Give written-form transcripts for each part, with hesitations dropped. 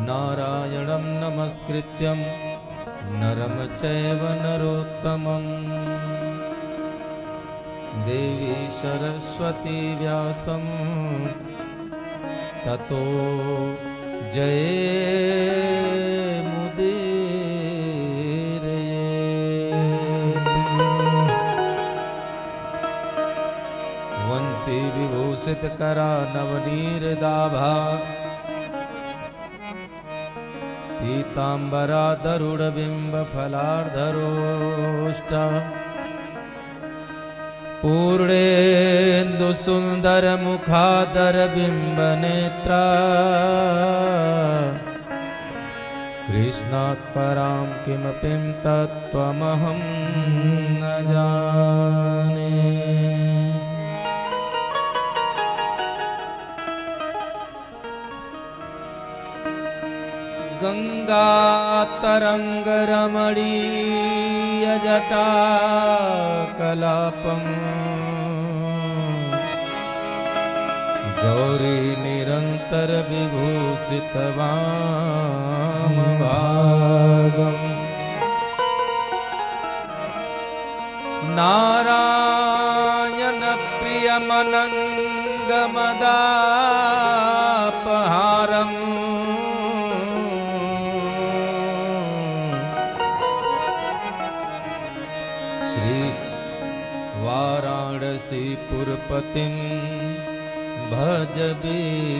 नारायणं नमस्कृत्यं नरं चैव नरोत्तमं देवी सरस्वती व्यासं ततो जयमुदीरयेत्। वंशी विभूषितकरा नवनीरदाभा पीताम्बराधरुडबिम्बफलार्धरोष्ट पूर्णेन्दुसुन्दरमुखादरबिम्बनेत्रा कृष्णात् परां किमपि तत्त्वमहं न जाने। गङ्गातरङ्गरमणीयजटाकलापम् गौरी निरन्तरविभूषितवामभागम् नारायणप्रियमनङ्गमदापहारम् वाराणसीपुरपतिं भज विश्वनाथम्।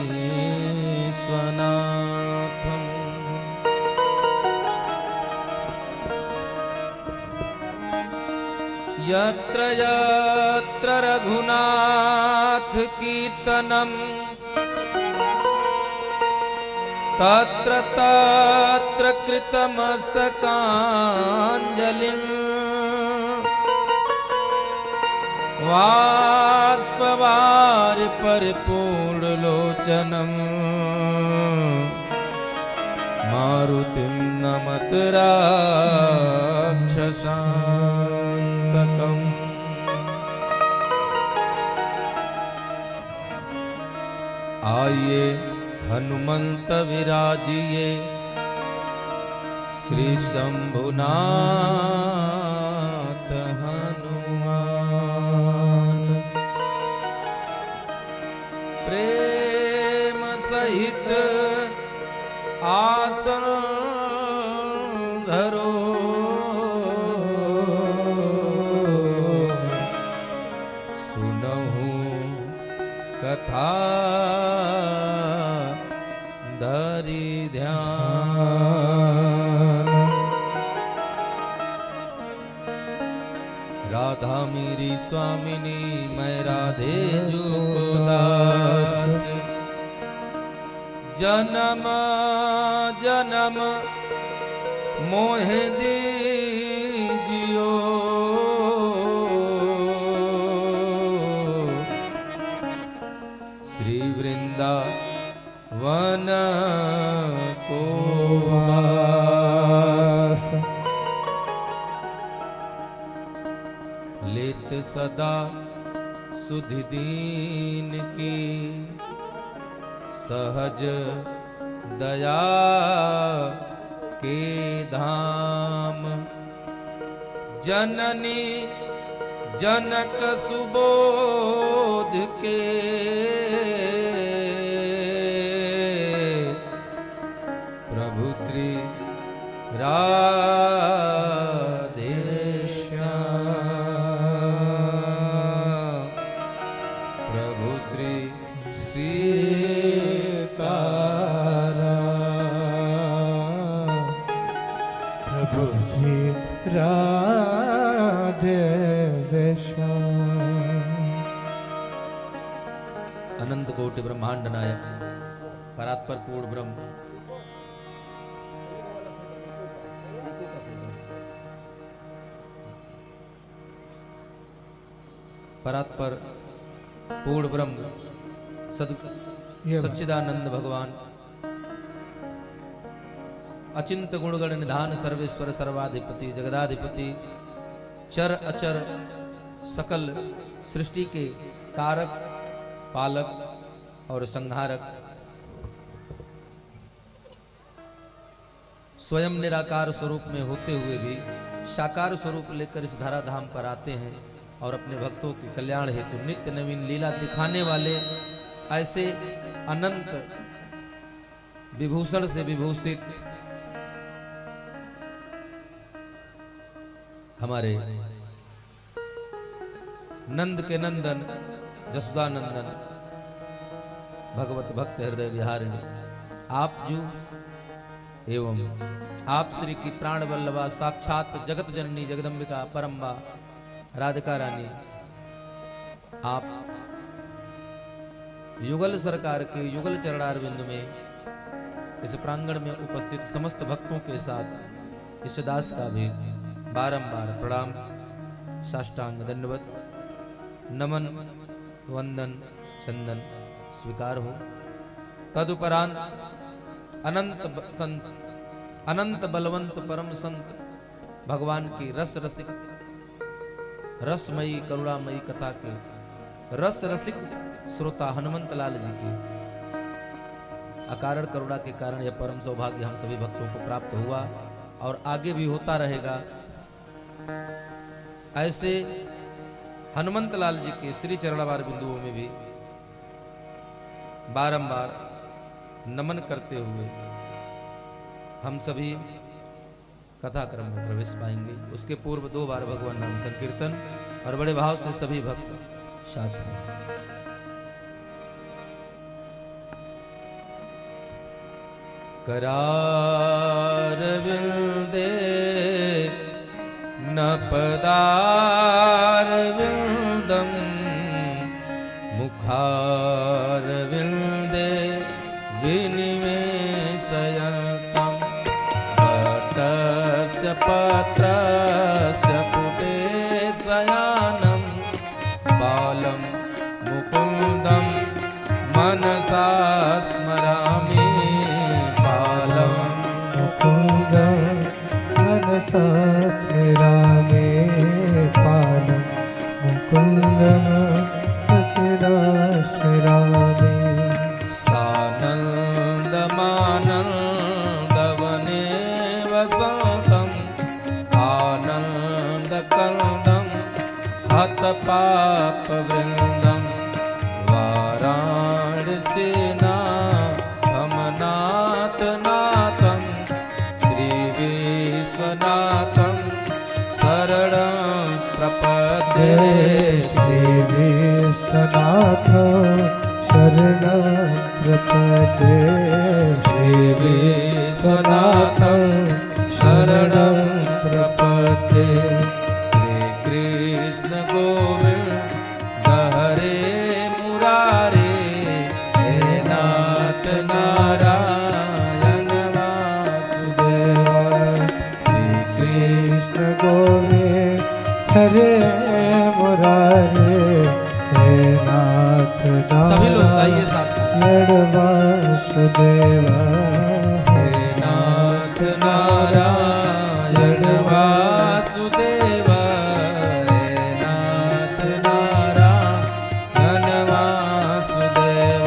यत्र यत्र रघुनाथ कीर्तनं तत्र तत्र कृतमस्तकाञ्जलिं बाष्पवारि परिपूर्णलोचनं मारुतिं नमत राक्षसान्तकम्। आइए हनुमंत विराजिए श्री शंभुनाथ हनुमान। प्रेम सहित आसन धरो सुनहु कथा धरि ध्यान। राधा मेरी स्वामिनी मैं राधे जो दास। जन्म जन्म मोह दीजियो श्री वृंदावन को वास। लेत सदा सुधि दीन की सहज दया के धाम। जननी जनक सुबोध के प्रभु श्री राधे श्याम। प्रभु श्री सीताराम। प्रभु श्री राधे श्याम। अनंत कोटि ब्रह्मांड नायक परात्पर पूर्ण ब्रह्म परात्पर पूर्ण ब्रह्म सच्चिदानंद भगवान अचिंत गुणगण निधान सर्वेश्वर सर्वाधिपति जगदाधिपति चर अचर सकल सृष्टि के कारक पालक और संहारक स्वयं निराकार स्वरूप में होते हुए भी साकार स्वरूप लेकर इस धराधाम पर आते हैं और अपने भक्तों के कल्याण हेतु नित्य नवीन लीला दिखाने वाले ऐसे अनंत विभूषण से विभूषित हमारे नंद के नंदन जसुदा नंदन भगवत भक्त हृदय विहारिणी आप जो एवं आप श्री की प्राण वल्लभा साक्षात जगत जननी जगदम्बिका परम्बा राधिका रानी आप युगल सरकार के युगल चरणारविंद में इस प्रांगण में उपस्थित समस्त भक्तों के साथ इस दास का भी बारंबार प्रणाम साष्टांग दंडवत नमन वंदन चंदन स्वीकार हो। तदुपरांत अनंत बलवंत परम संत भगवान की रस रसिक रसमयी करुणामयी कथा के रस रसिक श्रोता हनुमंत लाल जी की अकारण करुणा के कारण यह परम सौभाग्य हम सभी भक्तों को प्राप्त हुआ और आगे भी होता रहेगा। ऐसे हनुमंत लाल जी के श्री चरणावार बिंदुओं में भी बारंबार नमन करते हुए हम सभी कथा क्रम में प्रवेश पाएंगे। उसके पूर्व 2 बार भगवान नाम संकीर्तन और बड़े भाव से सभी भक्त साथ में। करार विंदे न पदार विंदम मुखार विंदे विनिवेशयतम् पटस्य पत्रस्य पुटेशयानं बालं मुकुन्दं मनसा स्मरामि बालं मुकुन्दं मनसा स्मरामि बालं मुकुन्दं मनसा स्मरामि सानन्दमानन्दवने वसन्तं आनन्दकन्दं हतपापवृन्दं वाराणसीनाथं श्रीविश्वनाथं शरणं प्रपद्ये श्रीविश्वनाथ शरणं प्रपद्ये श्रीविश्वनाथं शरणं प्रपद्ये। श्रीकृष्ण गोविंद हरे मुरारे हे नाथ नारायण वासुदेव। श्रीकृष्ण गोविंद हरे मुरारे हे नाथ सभी लोग गाइए साथ वासुदेव हे नाथ नारायण वासुदेव हे नाथ नारायण वासुदेव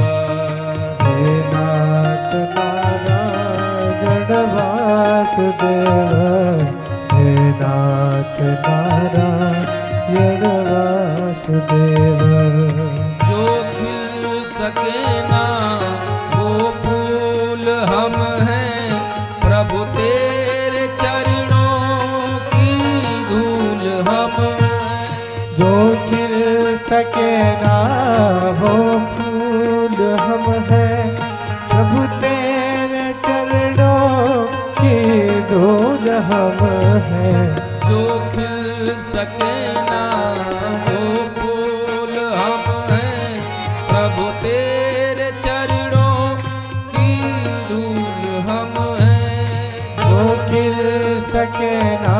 हे नाथ नारायण वासुदेव हे नाथ नारायण वासुदेव। जो खिल सके ना वो फूल हम हैं प्रभु तेरे चरणों की धूल हम हैं। जो खिल सके ना वो फूल हम हैं प्रभु तेरे चरणों की धूल हम हैं। जो खिल सके ना वो फूल हम हैं प्रभु तेरे चरणों की धूल हम हैं। जो खिल सके ना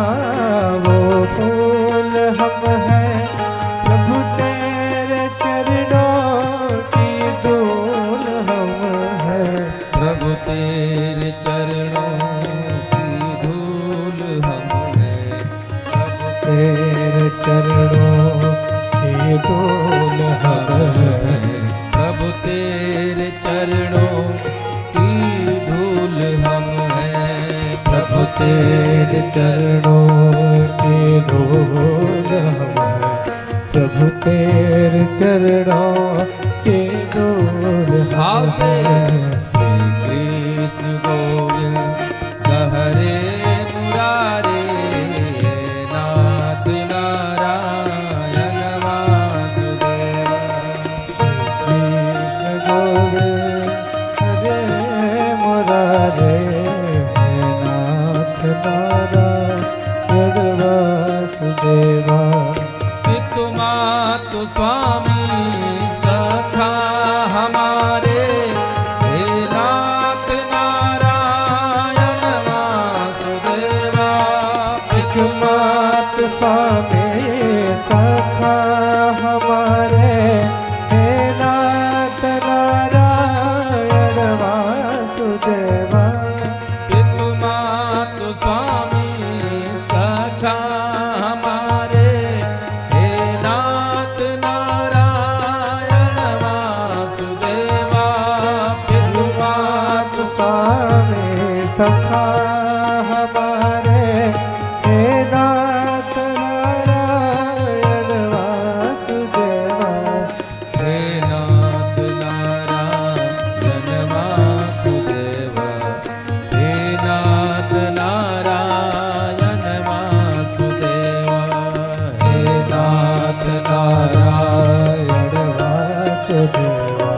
वो फूल हम हैं प्रभु तेरे चरणों की धूल हम हैं। प्रभु तेरे चरणों की धूल हम हैं। प्रभु तेरे चरणों की धूल हम हैं। प्रभु तेरे चरणों की धूल हम हैं। प्रभु तेरे चरणों के धूल हम हैं, प्रभु तेरे चरणों के धूल हम हैं। श्री कृष्ण गोविंद हरे मुरारे, नाथ नारायण वासुदेव। श्री कृष्ण गोविंद हरे मुरारे, नाथ नारायण वासुदेवा। पितु मातु स्वामी सखा हमारे, हे नाथ नारायण वासुदेवा। पितु मातु स्वामी सखा हमारे, हे नाथ नारायण वासुदेवा। पितु मातु स्वामी सखा हमारे, हे नाथ नारायण वासुदेवा। पितु मातु स्वामी सखा हमारे, हे नाथ नारायण वासुदेवा। हे नाथ नारायण वासुदेवा। हे नाथ नारायण वासुदेवा। हे नाथ नारायण वासुदेवा।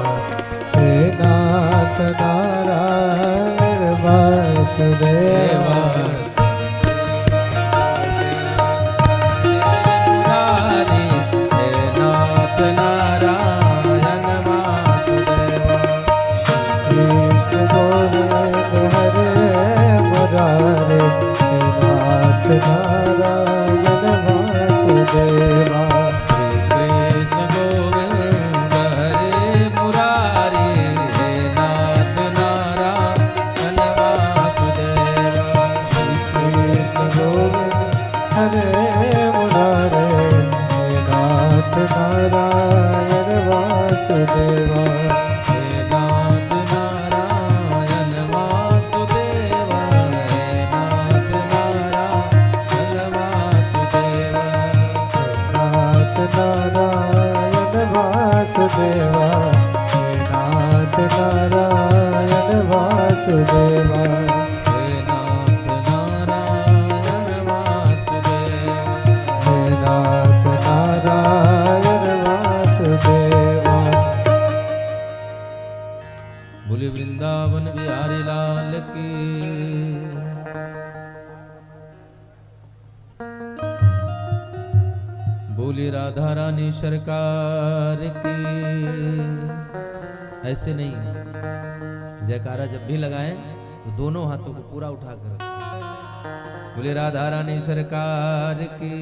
हे नाथ नारायण वासुदेवा। हे नाथ नारायण वासुदेवा। कृष्ण गोविंद हरे मुरारे, हे नाथ नारायण वासुदेवा। श्री कृष्ण गोविंद हरे मुरारी, हे नाथ नारायण वासुदेवा। श्री कृष्ण गोविंद हरे मुरारे, हे नाथ नारायण वासुदेवा। हे नाथ नारायण वासुदेवा। हे नाथ नारायण वासुदेवा। नाथ नारायण वासुदेवा। हे नाथ नारायण वासुदेवा। हे नाथ नारायण वासुदेवा। हे नाथ नारायण वासुदेवा। बोले वृंदावन बिहारी लाल की। बोले राधा रानी सरकार की। ऐसे नहीं, जयकारा जब भी लगाएं तो दोनों हाथों को पूरा उठाकर बोले राधा रानी सरकार की।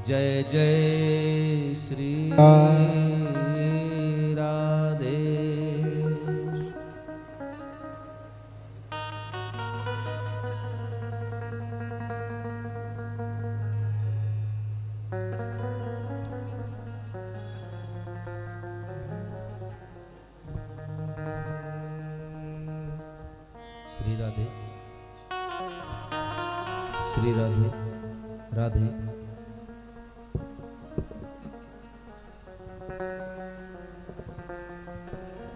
जय जय श्री राधे। श्री राधे, श्री राधे, राधे।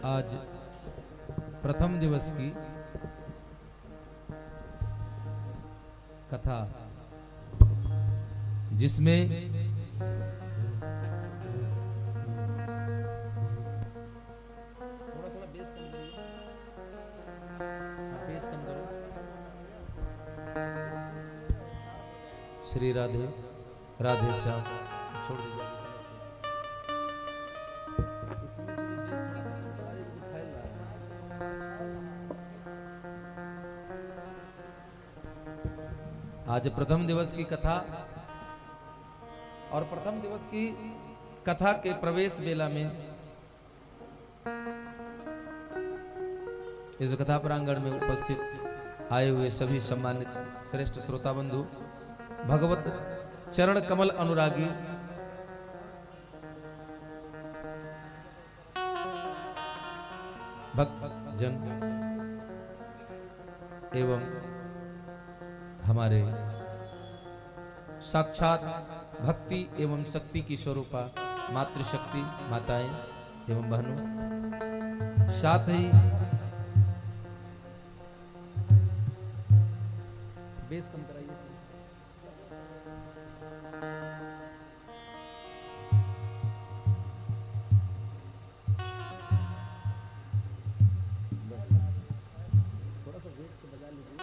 आज प्रथम दिवस की कथा, जिसमें थोड़ा थोड़ा बेस कम करिए, बेस कम करो। श्री राधे, राधे श्याम, छोड़ दीजिए। इसमें से भी बेस थोड़ा सा बढ़ाइए, जो फैल रहा है। आज प्रथम दिवस की कथा, और प्रथम दिवस की कथा के प्रवेश बेला में इस कथा प्रांगण में उपस्थित आए हुए सभी सम्मानित श्रेष्ठ श्रोता बंधु, भगवत चरण कमल अनुरागी भक्त जन एवं हमारे साक्षात भक्ति एवं शक्ति की स्वरूपा मातृशक्ति माताएं एवं बहनों, साथ ही बेस कम कराइए। थोड़ा सा वेग से बजा लीजिए।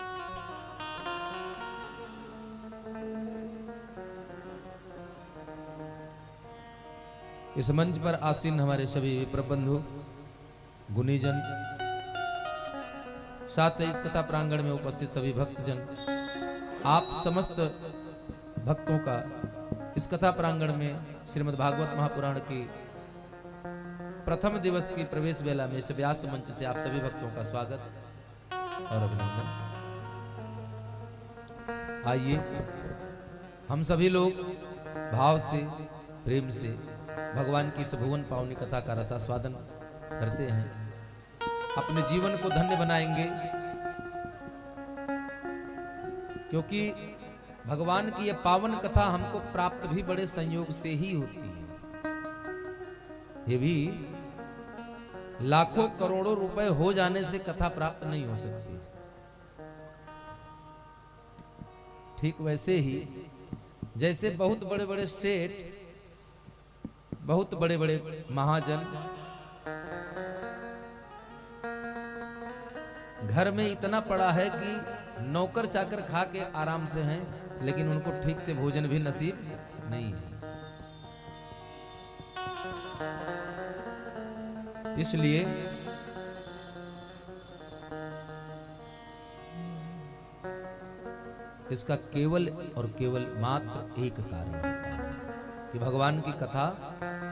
इस मंच पर आसीन हमारे सभी प्रबंधु गुणीजन, साथ ही इस कथा प्रांगण में उपस्थित सभी भक्तजन, आप समस्त भक्तों का इस कथा प्रांगण में श्रीमद् भागवत महापुराण की प्रथम दिवस की प्रवेश वेला में इस व्यास मंच से आप सभी भक्तों का स्वागत और अभिनंदन। आइए हम सभी लोग भाव से, प्रेम से भगवान की इस भुवन पावनी कथा का रसास्वादन करते हैं, अपने जीवन को धन्य बनाएंगे, क्योंकि भगवान की यह पावन कथा हमको प्राप्त भी बड़े संयोग से ही होती है। ये भी लाखों करोड़ों रुपए हो जाने से कथा प्राप्त नहीं हो सकती। ठीक वैसे ही जैसे बहुत बड़े बड़े सेठ, बहुत बड़े बड़े महाजन घर में इतना पड़ा है कि नौकर चाकर खा के आराम से हैं, लेकिन उनको ठीक से भोजन भी नसीब नहीं है। इसलिए इसका केवल और केवल मात्र एक कारण होता है कि भगवान की कथा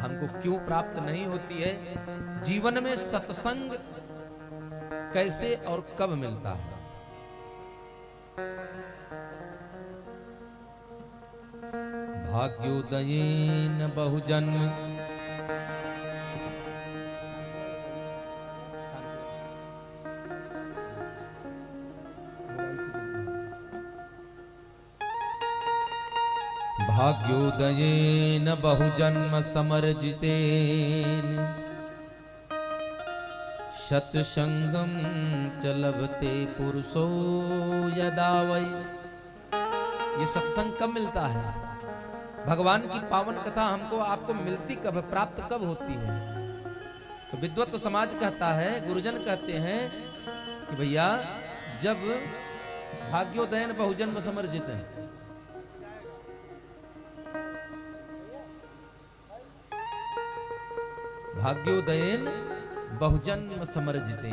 हमको क्यों प्राप्त नहीं होती है, जीवन में सत्संग कैसे और कब मिलता है। भाग्योदयेन बहुजन्म भाग्योदयेन बहुजन्म समर्जितेन सत्संगम च लभते पुरुषो यदा वै। ये सत्संग कब मिलता है? भगवान की पावन कथा हमको आपको मिलती कब है, प्राप्त कब होती है? तो विद्वत समाज कहता है, गुरुजन कहते हैं कि भैया जब भाग्योदयन बहुजन्म समर्जित है, भाग्योदयन बहुजन्म समर्जिते,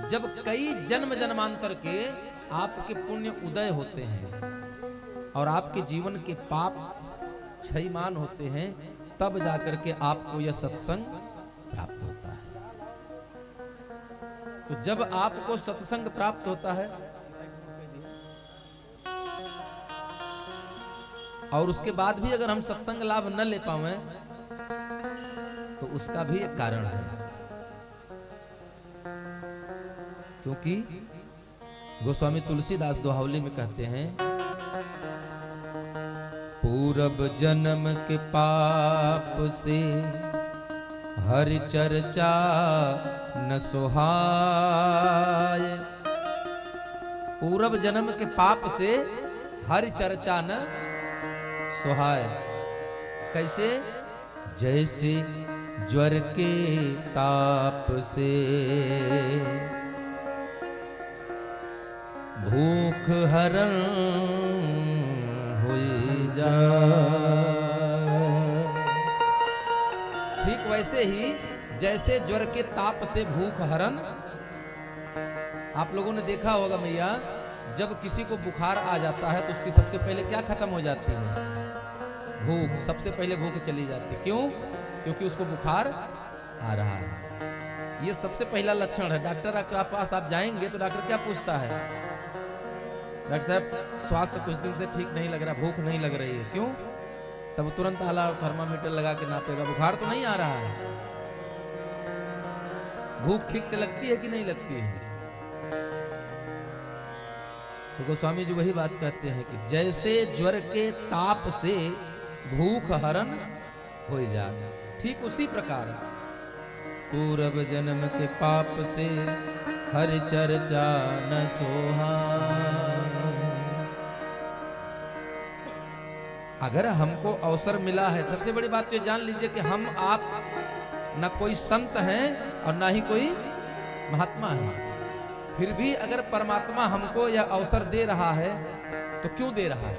जब कई जन्म जन्मांतर के आपके पुण्य उदय होते हैं और आपके जीवन के पाप क्षयमान होते हैं, तब जाकर के आपको यह सत्संग प्राप्त होता है। तो जब आपको सत्संग प्राप्त होता है और उसके बाद भी अगर हम सत्संग लाभ न ले पाए तो उसका भी एक कारण है, क्योंकि गोस्वामी तुलसीदास दोहावली में कहते हैं, पूरब जन्म के पाप से हरि चर्चा न सुहाय। पूरब जन्म के पाप से हरि चर्चा न सुहाय। कैसे? जैसे ज्वर के ताप से भूख हरण हुई जा। ठीक वैसे ही जैसे ज्वर के ताप से भूख हरण। आप लोगों ने देखा होगा मैया, जब किसी को बुखार आ जाता है तो उसकी सबसे पहले क्या खत्म हो जाती है? भूख। सबसे पहले भूख चली जाती है। क्यों? क्योंकि उसको बुखार आ रहा है। ये सबसे पहला लक्षण है। डॉक्टर के पास आप जाएंगे तो डॉक्टर क्या पूछता है? डॉक्टर साहब स्वास्थ्य कुछ दिन से ठीक नहीं लग रहा, भूख नहीं लग रही है। क्यों? तब तुरंत आला थर्मामीटर लगा के नापेगा, बुखार तो नहीं आ रहा है। भूख ठीक से लगती है कि नहीं लगती है? तो गोस्वामी जी वही बात कहते हैं कि जैसे ज्वर के ताप से भूख हरण हो जाए, ठीक उसी प्रकार पूर्व जन्म के पाप से हर चर्चा न सोहा। अगर हमको अवसर मिला है, सबसे बड़ी बात तो ये जान लीजिए कि हम आप न कोई संत हैं और ना ही कोई महात्मा है, फिर भी अगर परमात्मा हमको यह अवसर दे रहा है तो क्यों दे रहा है?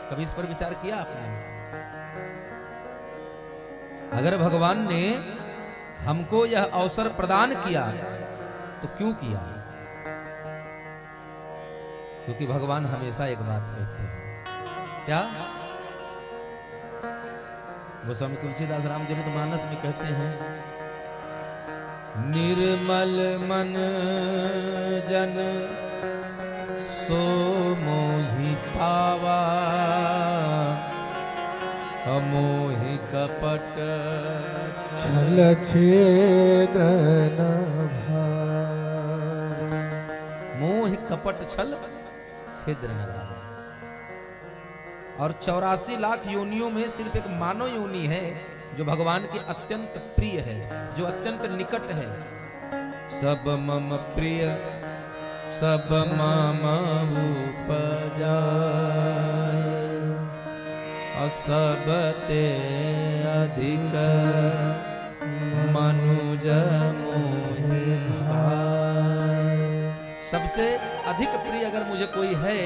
कभी इस पर विचार किया आपने? अगर भगवान ने हमको यह अवसर प्रदान किया तो क्यों किया? क्योंकि भगवान हमेशा एक बात कहते हैं, क्या? गोस्वामी तुलसीदास रामचरितमानस में कहते हैं, निर्मल मन जन सो मोहि पावा, अमोहि कपट छल छेद्र न भावा। मोह कपट छल छिद्र न भावा। और 84 लाख योनियों में सिर्फ एक मानव योनि है जो भगवान के अत्यंत प्रिय है, जो अत्यंत निकट है। सब मम प्रिय सब मम उपजाए, और सब ते अधिक मनुज मोहि भाए। सबसे अधिक प्रिय अगर मुझे कोई है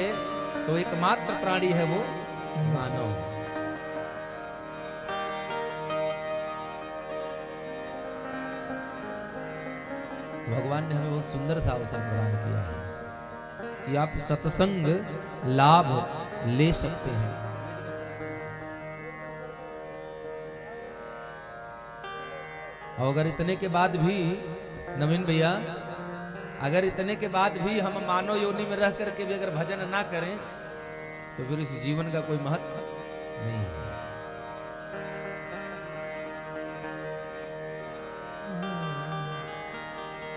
तो एकमात्र प्राणी है वो मानव। भगवान ने हमें बहुत सुंदर सा अवसर प्रदान किया है कि आप सत्संग लाभ ले सकते हैं। और अगर इतने के बाद भी नवीन भैया, अगर इतने के बाद भी हम मानव योनि में रह करके भी अगर भजन ना करें तो फिर इस जीवन का कोई महत्व नहीं है।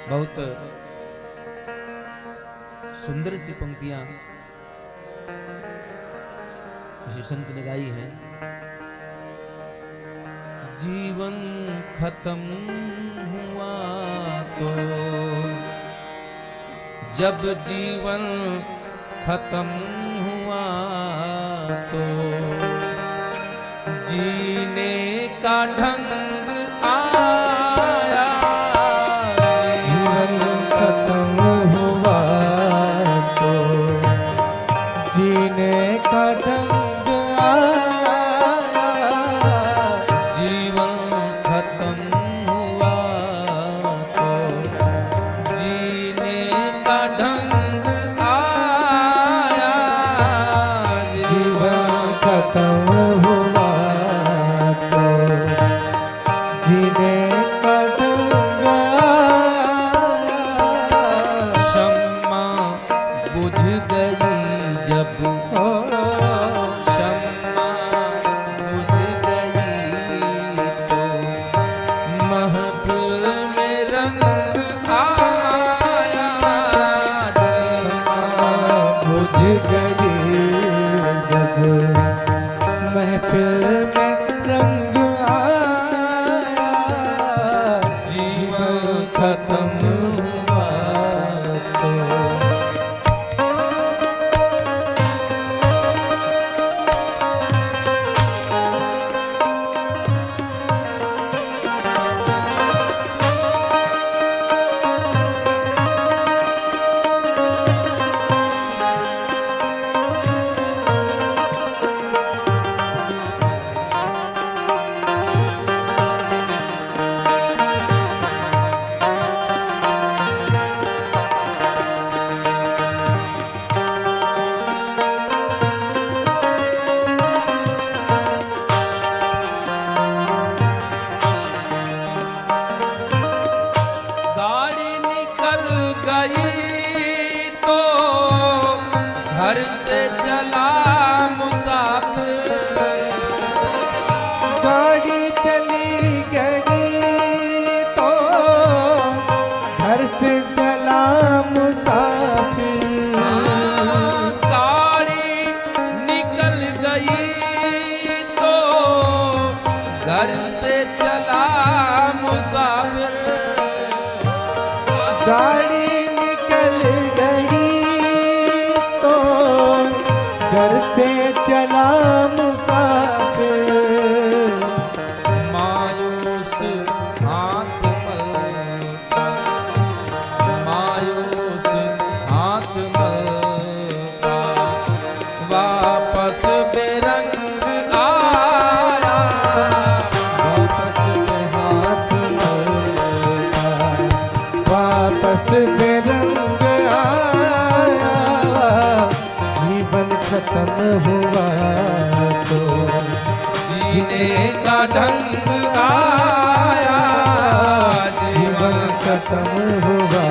बहुत सुंदर सी पंक्तियां किसी संत ने गाई हैं। जीवन खत्म हुआ तो, जब जीवन खत्म हुआ तो, जीने का ढंग आया। जीवन खत्म हुआ तो जीने का ढंग आया। जीवन खत्म हुआ तो जीने का ढंग आया। जीवन खत्म हुआ तो जीने का ढंग आया। शम्मा बुझ गई जब, शम्मा बुझ गई तो, महफिल में रंग आया। बुझ गई जब महफिल में रंग आया। जीवन खत्म हुआ तो खत्म हुआ तो जीने का ढंग आया, जीवन खत्म हुआ।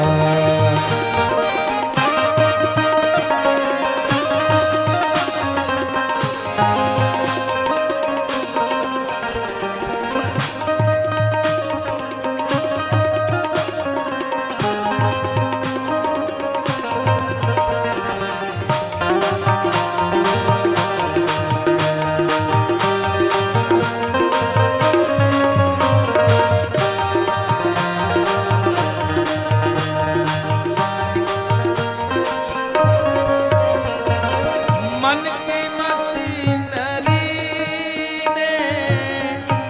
मन की मशीनरी ने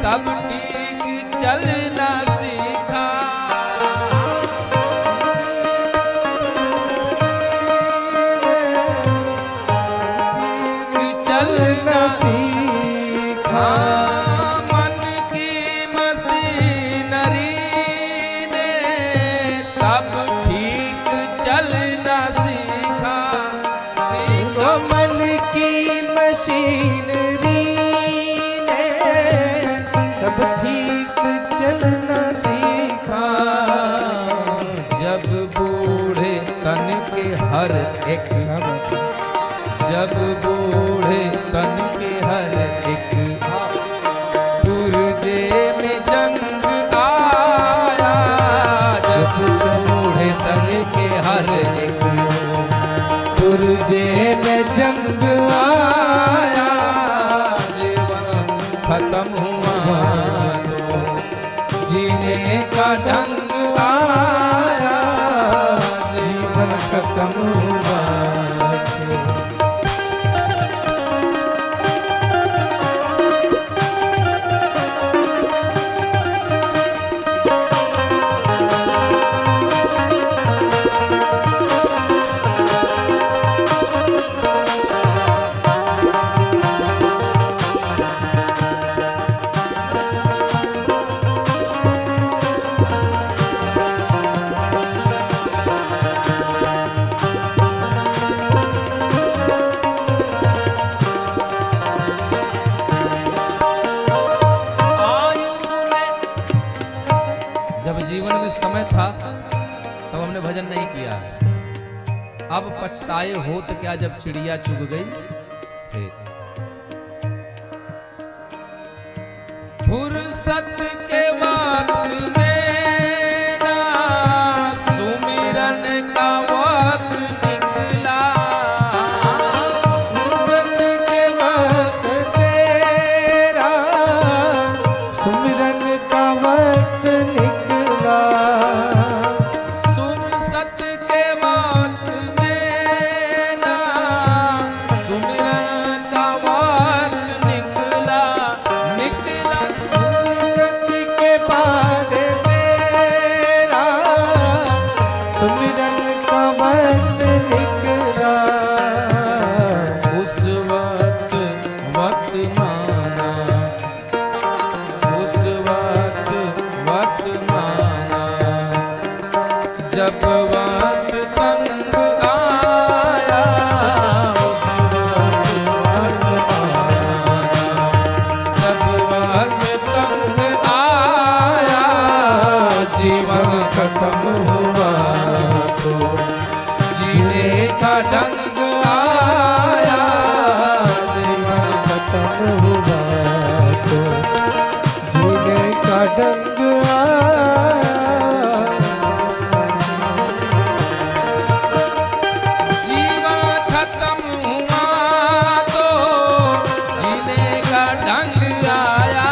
तब ठीक चलना सीखा, चलना सीखा। मन की मशीनरी ने तब ठीक चलना सीखा, तो मन की मशीनरी ने तब ठीक चलना सीखा। जब बूढ़े तन के हर एक, जब बूढ़े तन के हर एक पुर्जे में जंग आया, जब बूढ़े तन के हर एक पुर्जे में जंग आया, जीवन खत्म हुआ तो जीने का ढंग आया, जीवन खत्म हुआ। जब जीवन में समय था तब हमने भजन नहीं किया, अब पछताए हो तो क्या जब चिड़िया चुग गई फिर। फुर्सत के वक्त में ना सुमिरन का वक्त निकला, फुर्सत के वक्त तेरा सुमिरन का वक्त निकला। फुर्सत के वक्त में ना सुमिरन का वक्त निकला, निकला फुर्सत के बाद तेरा सुमिरन का वक्त निकला। उस वक्त वक्त माना, उस वक्त वक्त माना, जब वक्त तंग आया, उस वक्त वक्त माना, जब वक्त तंग आया, जीवन खत्म हुआ तो जीने का ढंग आया, जीवन खत्म हुआ तो जीने का ढंग आया। जीवन खत्म हुआ तो जीने का ढंग आया,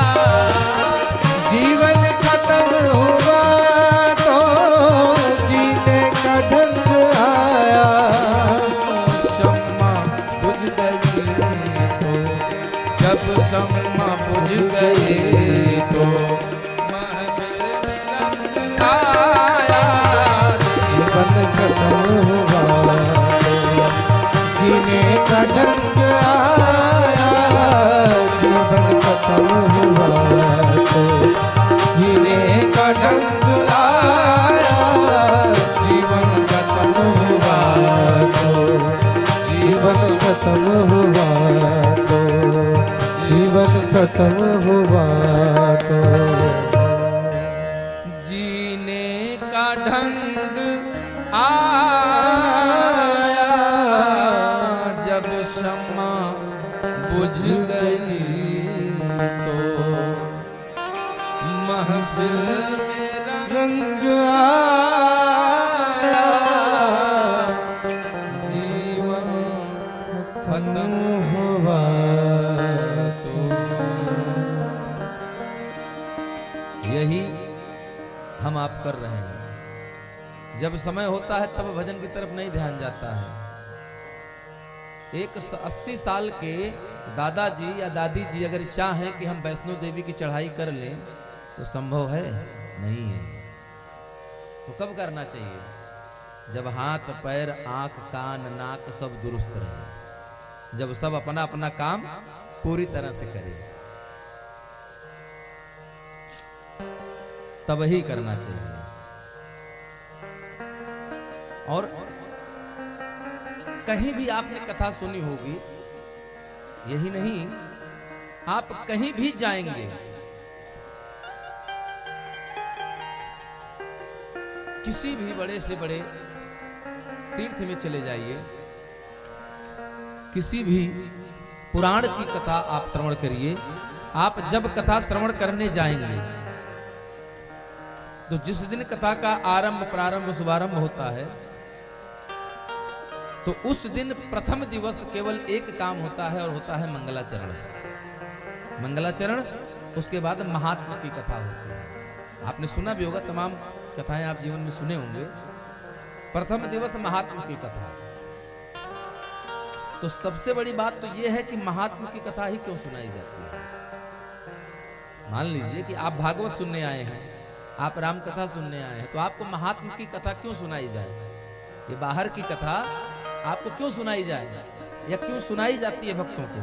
जीवन खत्म हुआ तो जीने का ढंग आया। शम्मा बुझ गई तो, जब शम्मा बुझ गई तो महफिल में रंग आया, जीवन खत्म हुआ तो जीने का ढंग आया। जीवन खत्म हुआ तो जीने का ढंग आया, जीवन खत्म हुआ तो जीवन खत्म हुआ आया जब शम्मा बुझ गई तो महफिल में रंग आया जीवन खत्म हुआ तो। यही हम आप कर रहे हैं। जब समय होता है तब भजन की तरफ नहीं ध्यान जाता है। एक 80 साल के दादाजी या दादी जी अगर चाहें कि हम वैष्णो देवी की चढ़ाई कर लें तो संभव है? नहीं है। तो कब करना चाहिए? जब हाथ पैर आंख कान नाक सब दुरुस्त रहे, जब सब अपना अपना काम पूरी तरह से करें, तब ही करना चाहिए। और कहीं भी आपने कथा सुनी होगी, यही नहीं, आप कहीं भी जाएंगे, किसी भी बड़े से बड़े तीर्थ में चले जाइए, किसी भी पुराण की कथा आप श्रवण करिए। आप जब कथा श्रवण करने जाएंगे तो जिस दिन कथा का आरंभ प्रारंभ शुभारंभ होता है तो उस दिन प्रथम दिवस केवल एक काम होता है और होता है मंगलाचरण। मंगलाचरण, उसके बाद महात्मा की कथा होती है। आपने सुना भी होगा, तमाम कथाएं आप जीवन में सुने होंगे। प्रथम दिवस महात्मा की कथा। तो सबसे बड़ी बात तो यह है कि महात्मा की कथा ही क्यों सुनाई जाती है। मान लीजिए कि आप भागवत सुनने आए हैं, आप राम कथा सुनने आए हैं, तो आपको महात्मा की कथा क्यों सुनाई जाए? ये बाहर की कथा आपको क्यों सुनाई जाए या क्यों सुनाई जाती है भक्तों को?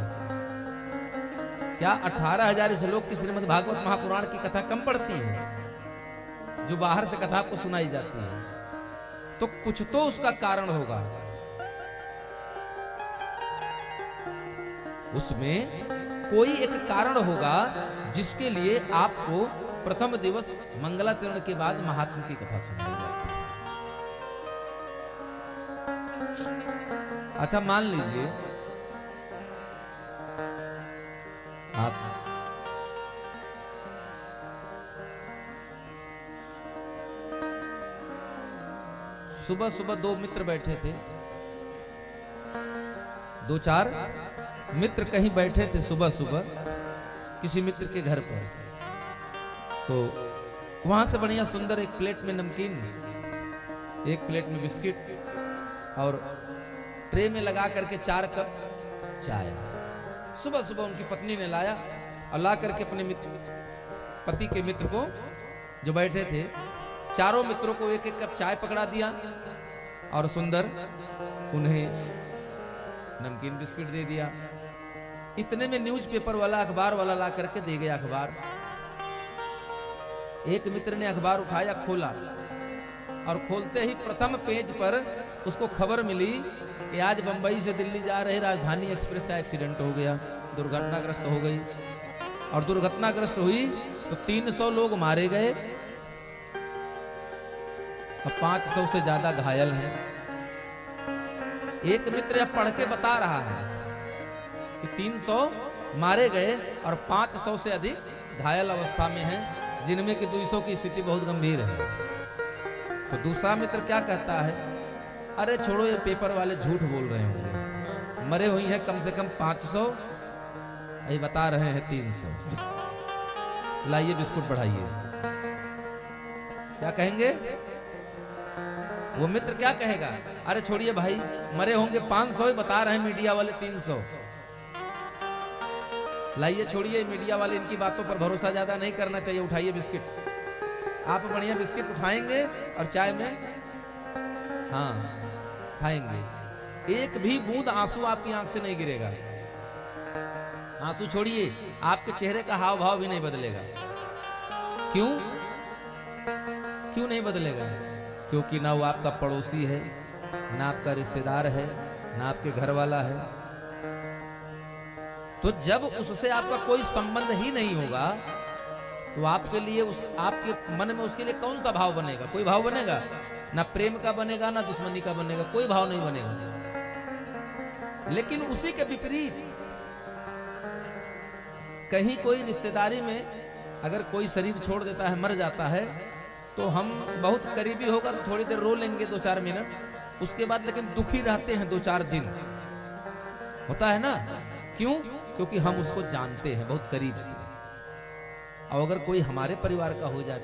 क्या 18,000 श्लोक की श्रीमद् भागवत महापुराण की कथा कम पड़ती है जो बाहर से कथा आपको सुनाई जाती है? तो कुछ तो उसका कारण होगा। उसमें कोई एक कारण होगा जिसके लिए आपको प्रथम दिवस मंगलाचरण के बाद महात्मा की कथा सुनाई जाती है। अच्छा, मान लीजिए आप सुबह सुबह दो मित्र बैठे थे, दो चार मित्र कहीं बैठे थे सुबह सुबह किसी मित्र के घर पर। तो वहां से बढ़िया सुंदर एक प्लेट में नमकीन, एक प्लेट में बिस्किट और ट्रे में लगा करके 4 कप चाय सुबह सुबह उनकी पत्नी ने लाया और ला करके अपने पति के मित्र को, जो बैठे थे, चारों मित्रों को एक एक कप चाय पकड़ा दिया और सुंदर उन्हें नमकीन बिस्किट दे दिया। इतने में न्यूज़पेपर वाला, अखबार वाला ला करके दे गया अखबार। एक मित्र ने अखबार उठाया, खोला और खोलते ही प्रथम पेज पर उसको खबर मिली कि आज बंबई से दिल्ली जा रहे राजधानी एक्सप्रेस का एक्सीडेंट हो गया, दुर्घटनाग्रस्त हो गई। और दुर्घटनाग्रस्त हुई तो 300 लोग मारे गए और 500 से ज्यादा घायल हैं। एक मित्र यह पढ़ के बता रहा है कि 300 मारे गए और 500 से अधिक घायल अवस्था में हैं, जिनमें कि 200 की स्थिति बहुत गंभीर है। तो दूसरा मित्र क्या कहता है? अरे छोड़ो, ये पेपर वाले झूठ बोल रहे होंगे, मरे हुई हैं कम से कम 500, ये बता रहे हैं 300। लाइए बिस्कुट बढ़ाइए। क्या कहेंगे वो मित्र? क्या कहेगा? अरे छोड़िए भाई, मरे होंगे 500, बता रहे हैं मीडिया वाले 300। लाइए, छोड़िए मीडिया वाले, इनकी बातों पर भरोसा ज्यादा नहीं करना चाहिए। उठाइए बिस्किट। आप बढ़िया बिस्किट उठाएंगे और चाय में हाँ खाएंगे। एक भी बूंद आंसू आपकी आंख से नहीं गिरेगा। आंसू छोड़िए, आपके चेहरे का हाव भाव भी नहीं बदलेगा। क्यों? क्यों नहीं बदलेगा? क्योंकि ना वो आपका पड़ोसी है, ना आपका रिश्तेदार है, ना आपके घर वाला है। तो जब उससे आपका कोई संबंध ही नहीं होगा तो आपके लिए आपके मन में उसके लिए कौन सा भाव बनेगा? कोई भाव बनेगा? ना प्रेम का बनेगा ना दुश्मनी का बनेगा, कोई भाव नहीं बनेगा। लेकिन उसी के विपरीत कहीं कोई रिश्तेदारी में अगर कोई शरीर छोड़ देता है, मर जाता है, तो हम बहुत करीबी होगा तो थोड़ी देर रो लेंगे 2-4 मिनट, उसके बाद लेकिन दुखी रहते हैं 2-4 दिन, होता है ना। क्यों? क्योंकि हम उसको जानते हैं बहुत करीब से। और अगर कोई हमारे परिवार का हो जाए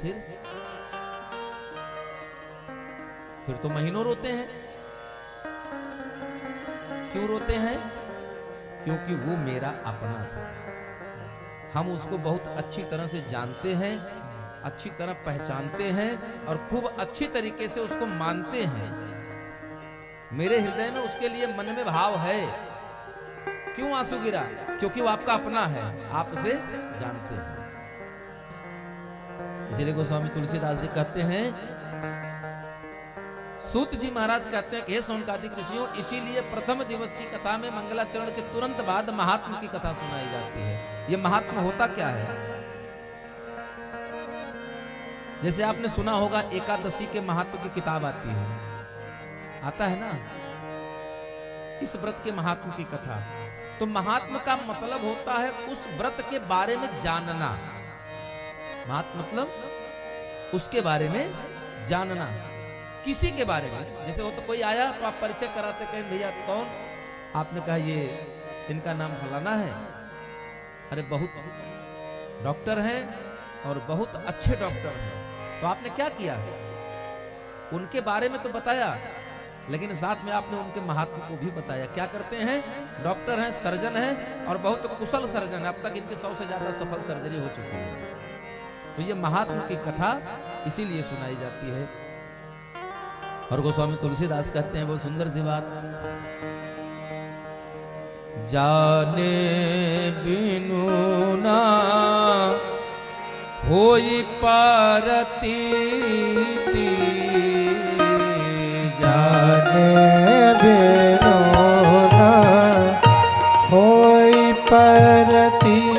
फिर तो महीनों रोते हैं। क्यों रोते हैं? क्योंकि वो मेरा अपना था। हम उसको बहुत अच्छी तरह से जानते हैं, अच्छी तरह पहचानते हैं और खूब अच्छी तरीके से उसको मानते हैं। मेरे हृदय में उसके लिए मन में भाव है। क्यों आंसू गिरा? क्योंकि वो आपका अपना है, आप उसे जानते हैं। इसीलिए गोस्वामी तुलसीदास जी कहते हैं, सूत जी महाराज कहते हैं कि हे शौनकादिक ऋषियों, इसीलिए प्रथम दिवस की कथा में मंगलाचरण के तुरंत बाद महात्मा की कथा सुनाई जाती है। ये महात्मा होता क्या है? जैसे आपने सुना होगा एकादशी के महात्मा की किताब आती है, आता है ना, इस व्रत के महात्मा की कथा। तो महात्मा का मतलब होता है उस व्रत के बारे में जानना। महात्मा मतलब उसके बारे में जानना, किसी के बारे में। जैसे वो तो कोई आया तो आप परिचय कराते, कहें भैया कौन? आपने कहा ये इनका नाम फलाना है। अरे बहुत डॉक्टर हैं और बहुत अच्छे डॉक्टर हैं। तो आपने क्या किया? उनके बारे में तो बताया, लेकिन साथ में आपने उनके महात्मा को भी बताया। क्या करते हैं? डॉक्टर हैं, सर्जन हैं और बहुत कुशल सर्जन है। अब तक इनकी 100 से ज्यादा सफल सर्जरी हो चुकी है। तो ये महात्मा की कथा इसीलिए सुनाई जाती है। और गोस्वामी तुलसीदास कहते हैं वो सुंदर सी बात, जाने बिनु ना होई परतीति, जाने बिनु ना होई परतीति,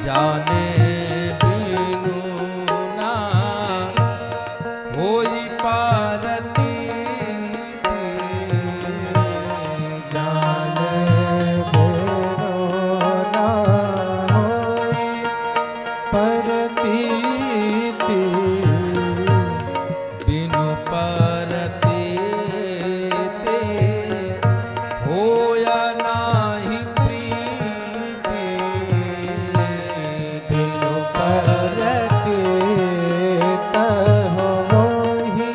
जाने बिनु ना होई परतीति, जाने बिनु ना होई परतीति, बिनु परतीति होया नाही प्रीति, बिनु परतीत होहि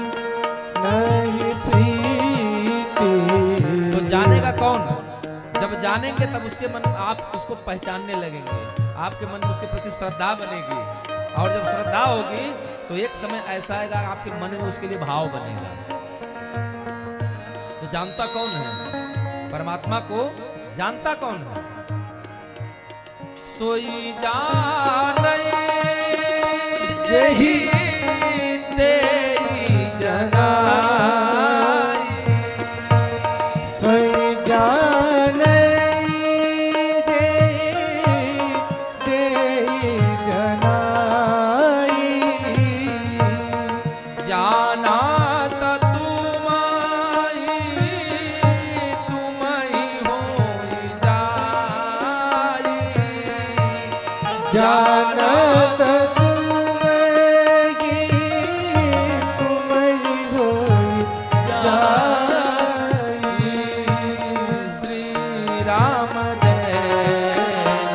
नहीं प्रीति। तो जानेगा कौन? जब जानेंगे तब उसके मन, आप उसको पहचानने लगेंगे, आपके मन में उसके प्रति श्रद्धा बनेगी। और जब श्रद्धा होगी तो एक समय ऐसा आएगा आपके मन में उसके लिए भाव बनेगा। तो जानता कौन है? परमात्मा को जानता कौन है? सोई जानई जही तेई जनाई, सोई जानै जे देई जनाई, जाना त तुमई तुमई होई जाई, जानत तुमहि तुमहि होई जाई। श्री राम जय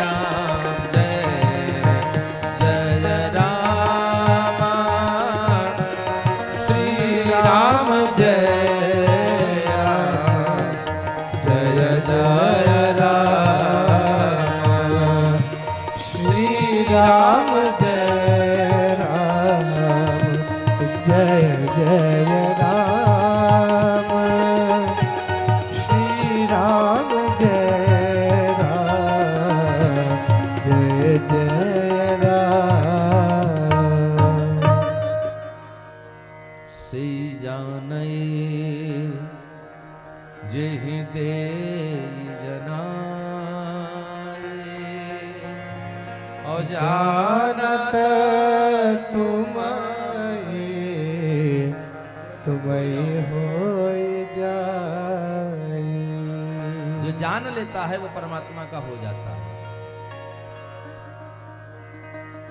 राम जय जय राम, श्री राम जय राम जय जय राम, श्री राम जय राम जय जय राम, श्री राम जय राम जय जय राम। से जानई जेहि दे जनाए, और जानत तुम तुम्हें हो जाए। जो जान लेता है वो परमात्मा का हो जाता है।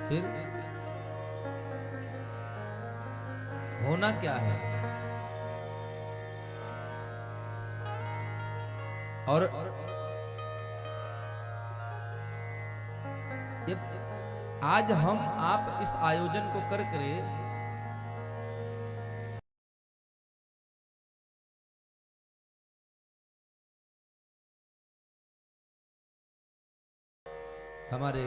फिर होना क्या है? और ये आज हम आप इस आयोजन को कर करे हमारे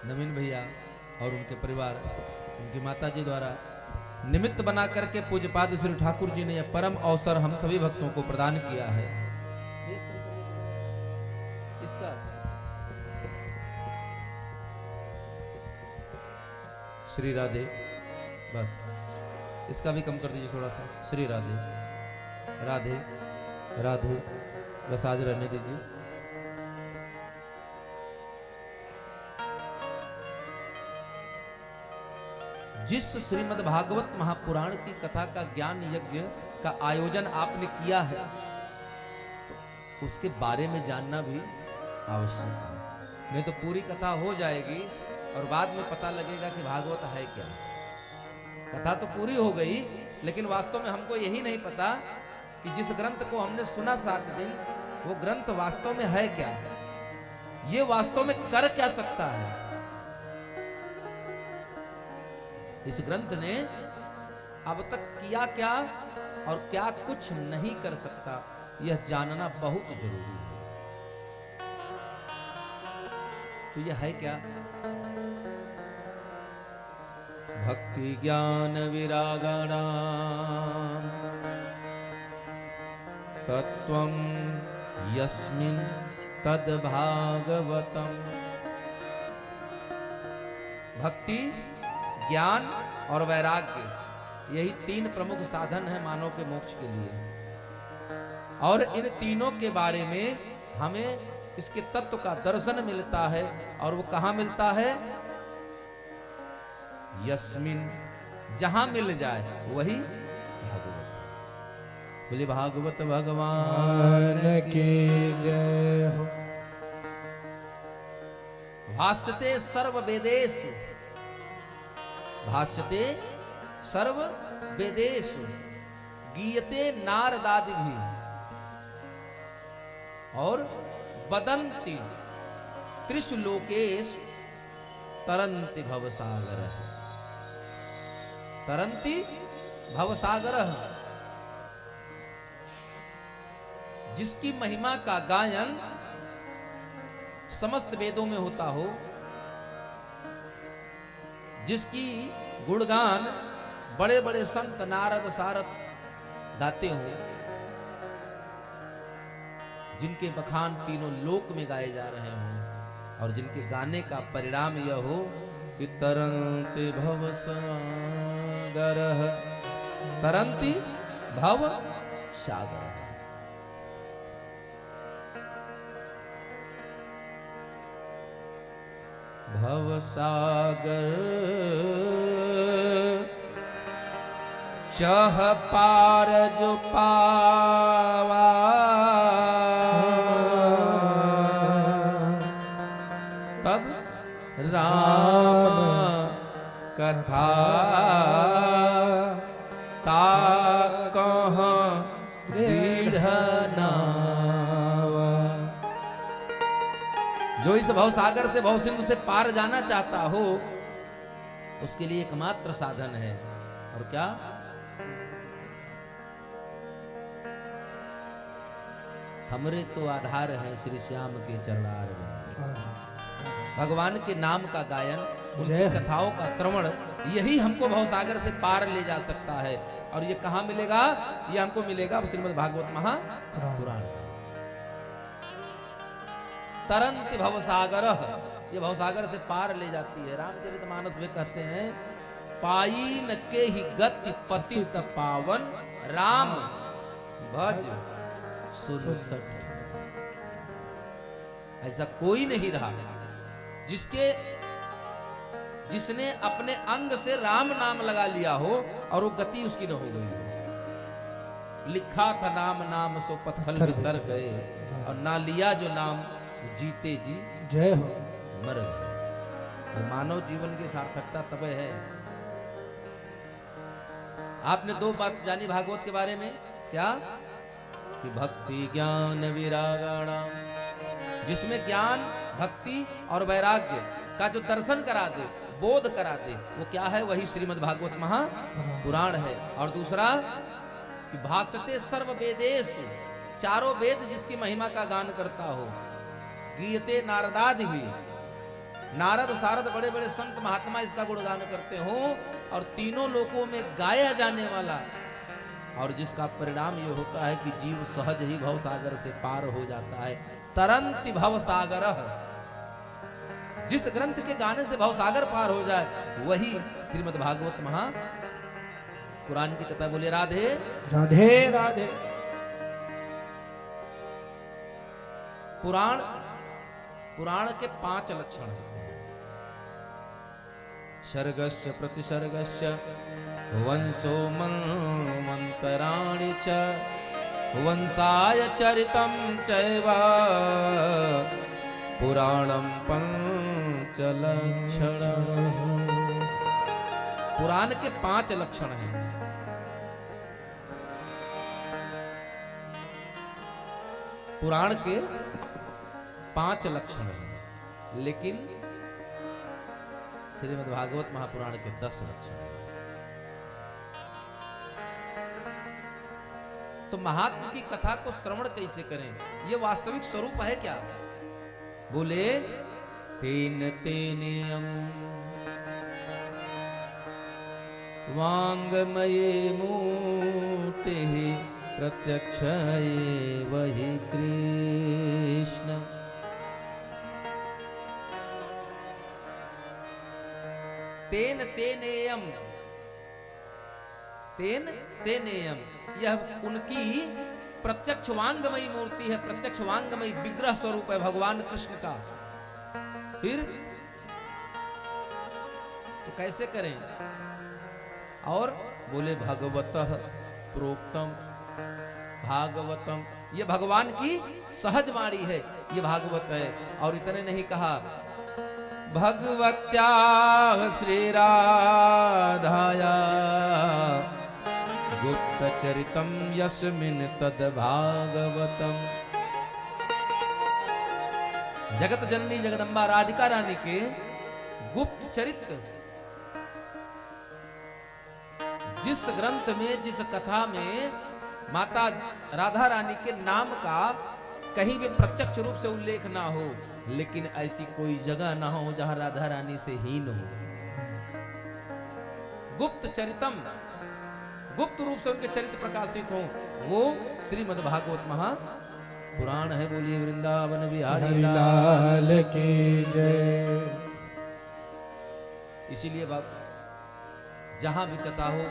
नवीन भैया और उनके परिवार, उनकी माताजी द्वारा निमित्त बना करके पूज्यपाद श्री ठाकुर जी ने यह परम अवसर हम सभी भक्तों को प्रदान किया है। इसका श्री राधे, बस इसका भी कम कर दीजिए थोड़ा सा। श्री राधे राधे राधे, बस आज रहने दीजिए। जिस श्रीमद् भागवत महापुराण की कथा का ज्ञान यज्ञ का आयोजन आपने किया है, तो उसके बारे में जानना भी आवश्यक है। नहीं तो पूरी कथा हो जाएगी और बाद में पता लगेगा कि भागवत है क्या। कथा तो पूरी हो गई, लेकिन वास्तव में हमको यही नहीं पता कि जिस ग्रंथ को हमने सुना 7 दिन, वो ग्रंथ वास्तव में है क्या, ये वास्तव में कर क्या सकता है। इस ग्रंथ ने अब तक किया क्या और क्या कुछ नहीं कर सकता, यह जानना बहुत जरूरी है। तो यह है क्या? भक्ति ज्ञान विरागाणाम तत्वं यस्मिन् तद भागवतम। भक्ति, ज्ञान और वैराग्य, यही 3 प्रमुख साधन है मानव के मोक्ष के लिए। और इन तीनों के बारे में हमें इसके तत्व का दर्शन मिलता है। और वो कहां मिलता है? यस्मिन, जहां मिल जाए वही भागवत। बोले भागवत भगवान की जय हो। भाष्यते सर्व वेदेषु, भाष्यते सर्व वेदेषु गीयते नारदादिभिः और वदन्ति त्रिषु लोकेषु तरन्ति भवसागरः। तरन्ति भवसागरः, जिसकी महिमा का गायन समस्त वेदों में होता हो, जिसकी गुणगान बड़े बड़े संत नारद सारद गाते हो, जिनके बखान तीनों लोक में गाए जा रहे हों, और जिनके गाने का परिणाम यह हो कि तरन्ति भव सागरः, तरन्ति भव सागरः। भव सागर चह पार जो पावा, तब राम कथा ता कहाँ दृढ़ नावा। जो इस भवसागर से भव सिंधु से पार जाना चाहता हो, उसके लिए एकमात्र साधन है, और क्या? हमरे तो आधार है श्री श्याम के चरणार बिंद। भगवान के नाम का गायन, उनकी कथाओं का श्रवण, यही हमको भवसागर से पार ले जा सकता है। और ये कहां मिलेगा? ये हमको मिलेगा श्रीमद् भागवत महापुराण। तरंति भवसागर, ये भवसागर से पार ले जाती है। रामचरितमानस में कहते हैं, पाई न के ही गति पतित पावन, राम भज 67। ऐसा कोई नहीं रहा जिसने अपने अंग से राम नाम लगा लिया हो और वो गति उसकी न हो गई हो। लिखा था नाम नाम सो पत्थर भीतर गए, और ना लिया जो नाम जीते जी जय हो। मर गए। मानव जीवन की सार्थकता तब है। आपने दो बात जानी भागवत के बारे में, क्या कि भक्ति ज्ञान विरागाणाम, जिसमें ज्ञान भक्ति और वैराग्य का जो दर्शन करा दे, बोध करा दे, वो क्या है? वही श्रीमद् भागवत महापुराण है। और दूसरा कि भासते सर्व वेदेषु, चारों वेद जिसकी महिमा का गान करता हो। गीयते नारदादि भी, नारद सारद बड़े बड़े संत महात्मा इसका गुणगान करते हो, और तीनों लोकों में गाया जाने वाला, और जिसका परिणाम ये होता है कि जीव सहज ही भव सागर से पार हो जाता है। तरंति भव सागर, जिस ग्रंथ के गाने से भव सागर पार हो जाए, वही श्रीमद् भागवत महापुराण की कथा। बोले राधे राधे राधे। पुराण के 5 लक्षण होते हैं। सर्गस्य प्रतिसर्गस्य वंशो मंतराणि च, वंशाय चरितं चैव पुराणं पंचलक्षण। पुराण के 5 लक्षण हैं। पुराण के 5 लक्षण हैं, लेकिन श्रीमद् भागवत महापुराण के 10 लक्षण हैं। तो महात्मा की कथा को श्रवण कैसे करें? ये वास्तविक स्वरूप है क्या? बोले तेन तेनेयम वांगमये मूर्ति प्रत्यक्ष वही कृष्ण। तेन तेनेयम, तेन तेनेयम, यह उनकी प्रत्यक्ष वांगमयी मूर्ति है, प्रत्यक्ष वांगमयी विग्रह स्वरूप है भगवान कृष्ण का। फिर तो कैसे करें? और बोले भगवतः प्रोक्तम, भागवतम, ये भगवान की सहज वाणी है, ये भागवत है। और इतने नहीं कहा, भगवत्या श्री राधाया गुप्त चरितम यस्मिन् तद भागवतम। जगत जननी जगदम्बा राधिका रानी के गुप्त चरित्र, जिस ग्रंथ में, जिस कथा में माता राधा रानी के नाम का कहीं भी प्रत्यक्ष रूप से उल्लेख ना हो, लेकिन ऐसी कोई जगह ना हो जहां राधा रानी से हीन हो। गुप्त चरितम, गुप्त रूप से उनके चरित्र प्रकाशित हो, वो श्रीमद् भागवत महापुराण है। बोलिए वृंदावन बिहारी लाल की जय। इसीलिए बाप जहां भी कथा हो,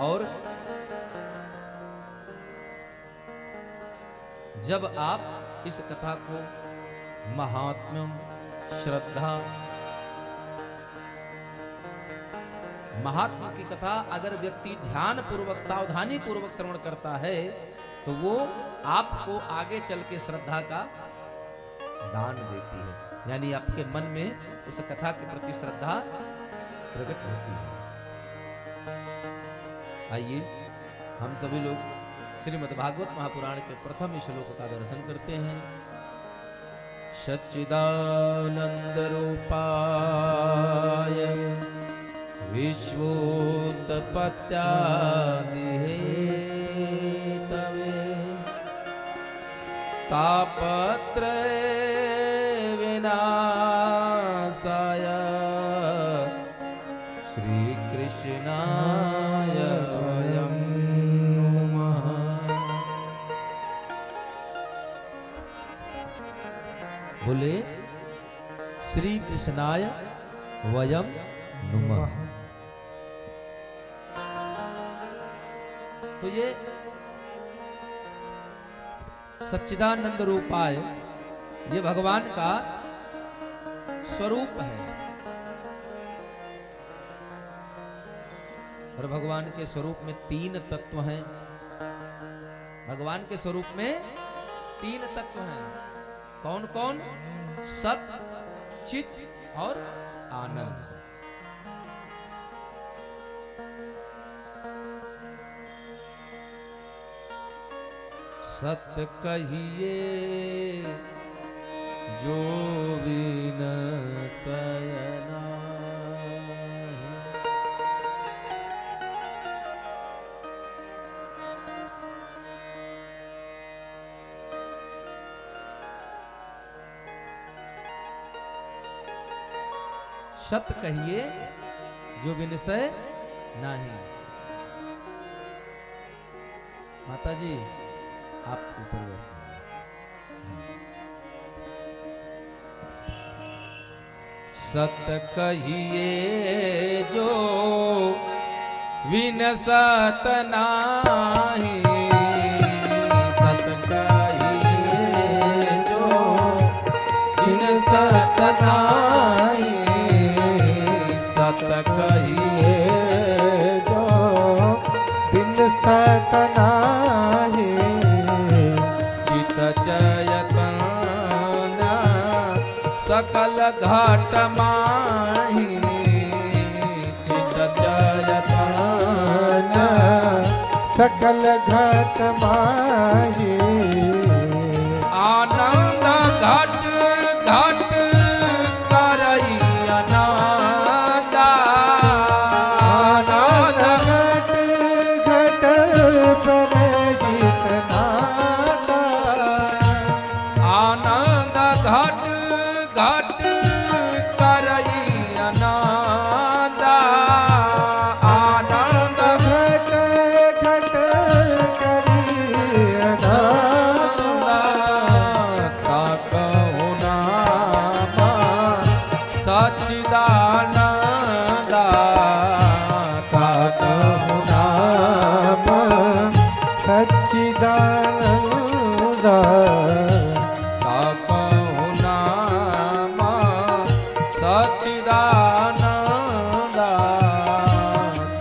और जब आप इस कथा को महात्म्यम, श्रद्धा, महात्मा की कथा अगर व्यक्ति ध्यान पूर्वक, सावधानी पूर्वक श्रवण करता है, तो वो आपको आगे चल के श्रद्धा का दान देती है। यानी आपके मन में उस कथा के प्रति श्रद्धा प्रकट होती है। आइए हम सभी लोग श्रीमद् भागवत महापुराण के प्रथम श्लोक का दर्शन करते हैं। सच्चिदानंद रूपाय विश्वोत्पत्त्यादिहेतवे तापत्रय विनाशाय श्री कृष्णाय वयं नमः। बोले श्री कृष्णाय वयं नमः। तो ये सच्चिदानंद रूपाय, ये भगवान का स्वरूप है। और भगवान के स्वरूप में 3 तत्व हैं। भगवान के स्वरूप में 3 तत्व हैं। कौन कौन? सत, चित और आनंद। सत कहिए जो बिन सयना, सत कहिए जो विनसय नाही। माता जी आप ऊपर बैठिए। सत कहिए जो विनसत नाही, सत कहिए जो विनसत नाही, सत कहिए जो विनसत नाही, चित चयतन सकल घाट माही, चित चयतन सकल घट माही, आनंद घट घट करई आनंद, आनंद घट घट पर गीत नादा, आनंद घट घट करई आनंद, आनंद घट घट करी नादा, कहु नाम सच्चिदानंद, कहु नाम सच्चिदानंद, कहु नाम सच्चिदानंद,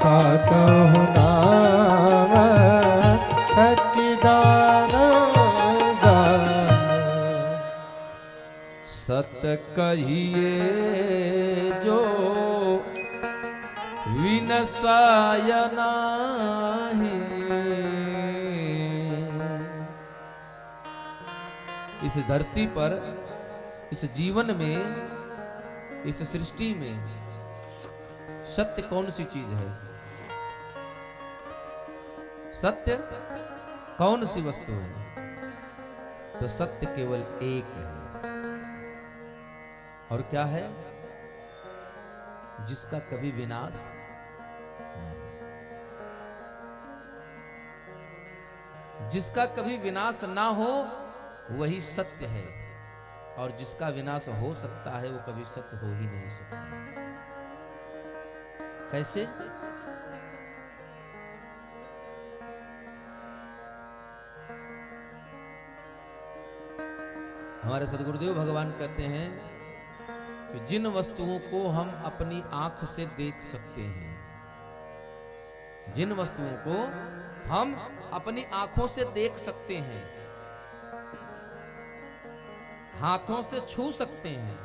कहु नाम सच्चिदानंद। सत कहिए जो विनसय नाही। इस धरती पर, इस जीवन में, इस सृष्टि में सत्य कौन सी चीज है? सत्य कौन सी वस्तु है? तो सत्य केवल एक है। और क्या है? जिसका कभी विनाश नहीं, जिसका कभी विनाश ना हो वही सत्य है। और जिसका विनाश हो सकता है वो कभी सत्य हो ही नहीं सकता। कैसे? हमारे सदगुरुदेव भगवान कहते हैं कि जिन वस्तुओं को हम अपनी आंख से देख सकते हैं, जिन वस्तुओं को हम अपनी आंखों से देख सकते हैं, हाथों से छू सकते हैं,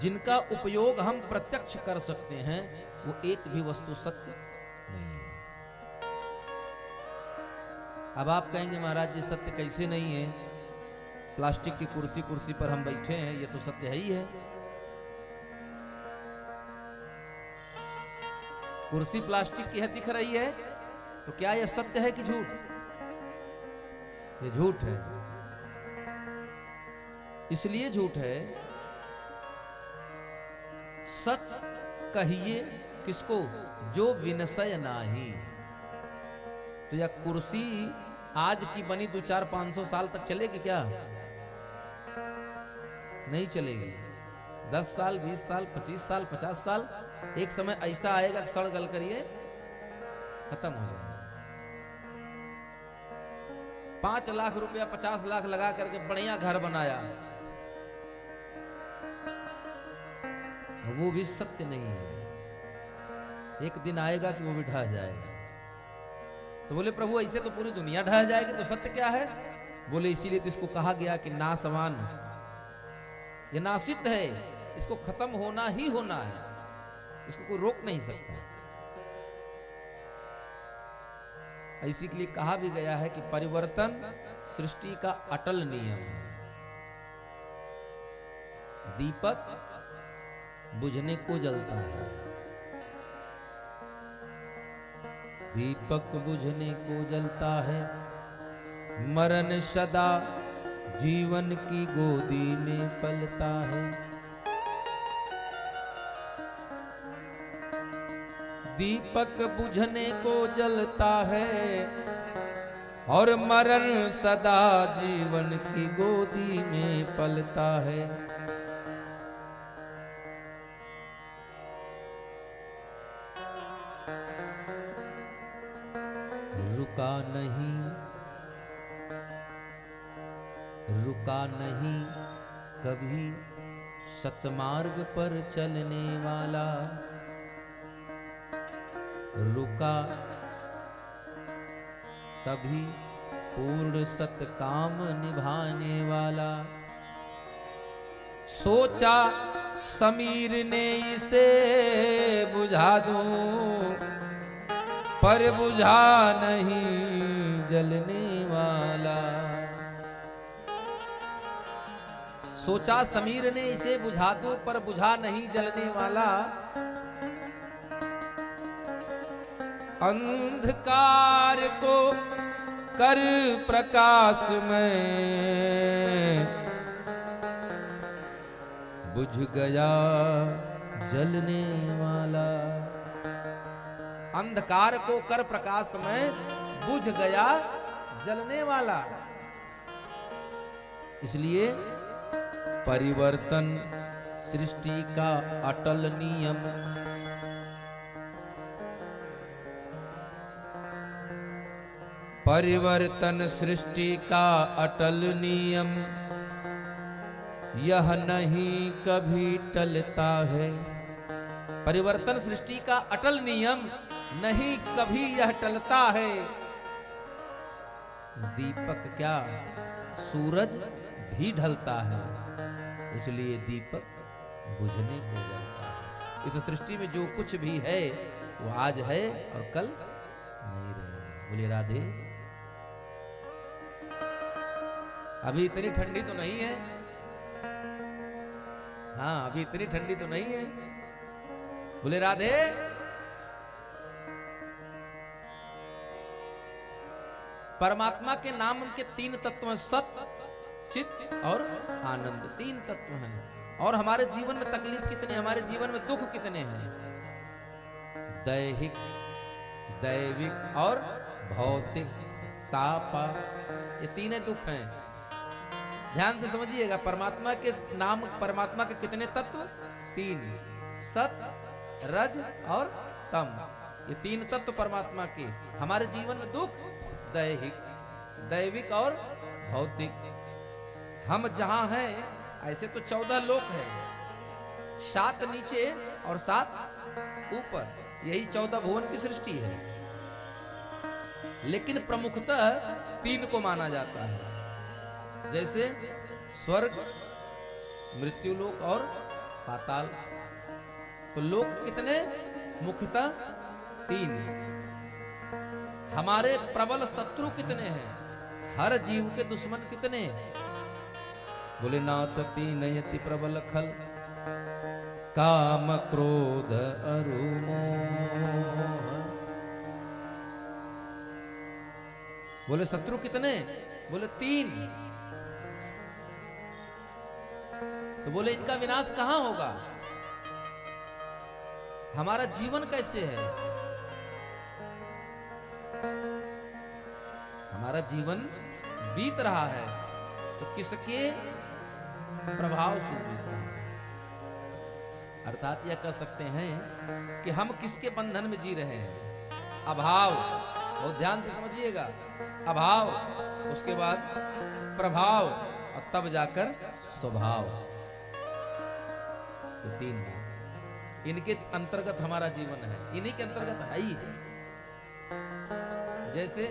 जिनका उपयोग हम प्रत्यक्ष कर सकते हैं, वो एक भी वस्तु सत्य नहीं है। अब आप कहेंगे महाराज जी सत्य कैसे नहीं है? प्लास्टिक की कुर्सी पर हम बैठे हैं, ये तो सत्य है ही है। कुर्सी प्लास्टिक की है दिख रही है, तो क्या यह सत्य है कि झूठ? ये झूठ है। इसलिए झूठ है, सच कहिए किसको? जो विनसय नाही। तो यह कुर्सी आज की बनी 200-400-500 साल तक चलेगी क्या? नहीं चलेगी। 10 साल, 20 साल, 25 साल, 50 साल, एक समय ऐसा आएगा कि सड़ गल करिए खत्म हो जाएगा। 5 लाख रुपया 50 लाख लगा करके बढ़िया घर बनाया, वो भी सत्य नहीं है। एक दिन आएगा कि वो भी ढह जाएगा। तो बोले प्रभु ऐसे तो पूरी दुनिया ढह जाएगी, तो सत्य क्या है? बोले इसीलिए तो इसको कहा गया कि नासवान, ये नासित है, इसको खत्म होना ही होना है, इसको कोई रोक नहीं सकता। इसी के लिए कहा भी गया है कि परिवर्तन सृष्टि का अटल नियम है। दीपक बुझने को जलता है, दीपक बुझने को जलता है, मरण सदा जीवन की गोदी में पलता है। दीपक बुझने को जलता है और मरण सदा जीवन की गोदी में पलता है। रुका नहीं, रुका नहीं कभी सतमार्ग पर चलने वाला, रुका तभी पूर्ण सत काम निभाने वाला। सोचा समीर ने इसे बुझा दूं, पर बुझा नहीं जलने वाला। सोचा समीर ने इसे बुझा दूं, पर बुझा नहीं जलने वाला। अंधकार को कर प्रकाश में, बुझ गया जलने वाला। अंधकार को कर प्रकाश में, बुझ गया जलने वाला। इसलिए परिवर्तन सृष्टि का अटल नियम। परिवर्तन सृष्टि का अटल नियम, यह नहीं कभी टलता है। परिवर्तन सृष्टि का अटल नियम, नहीं कभी यह टलता है। दीपक क्या, सूरज भी ढलता है, इसलिए दीपक बुझने को जलता है। इस सृष्टि में जो कुछ भी है वो आज है और कल नहीं रहेगा। बोलिए राधे। अभी इतनी ठंडी तो नहीं है, हाँ अभी इतनी ठंडी तो नहीं है। बोले राधे। परमात्मा के नाम के 3 तत्व हैं, सत्य, चित्त और आनंद। 3 तत्व हैं। और हमारे जीवन में तकलीफ कितने, हमारे जीवन में दुख कितने हैं? दैहिक, दैविक और भौतिक, तापा, ये 3 दुख हैं। ध्यान से समझिएगा। परमात्मा के नाम, परमात्मा के कितने तत्व? 3, सत, रज और तम। ये 3 तत्व परमात्मा के। हमारे जीवन में दुख दैहिक, दैविक और भौतिक। हम जहां हैं ऐसे तो 14 लोक हैं, 7 नीचे और 7 ऊपर, यही 14 भुवन की सृष्टि है। लेकिन प्रमुखतः 3 को माना जाता है, जैसे स्वर्ग, मृत्युलोक और पाताल। तो लोक कितने? मुख्यतः 3। हमारे प्रबल शत्रु कितने हैं? हर जीव के दुश्मन कितने? बोले नाथ 3 यति प्रबल खल, काम क्रोध अरु मोह। बोले शत्रु कितने? बोले 3। तो बोले इनका विनाश कहां होगा? हमारा जीवन कैसे है? हमारा जीवन बीत रहा है तो किसके प्रभाव से बीत रहा है? अर्थात यह कह सकते हैं कि हम किसके बंधन में जी रहे हैं? अभाव, बहुत ध्यान से समझिएगा, अभाव, उसके बाद प्रभाव और तब जाकर स्वभाव। ये तीन बात, इनके अंतर्गत हमारा जीवन है, इन्हीं के अंतर्गत है ही है। जैसे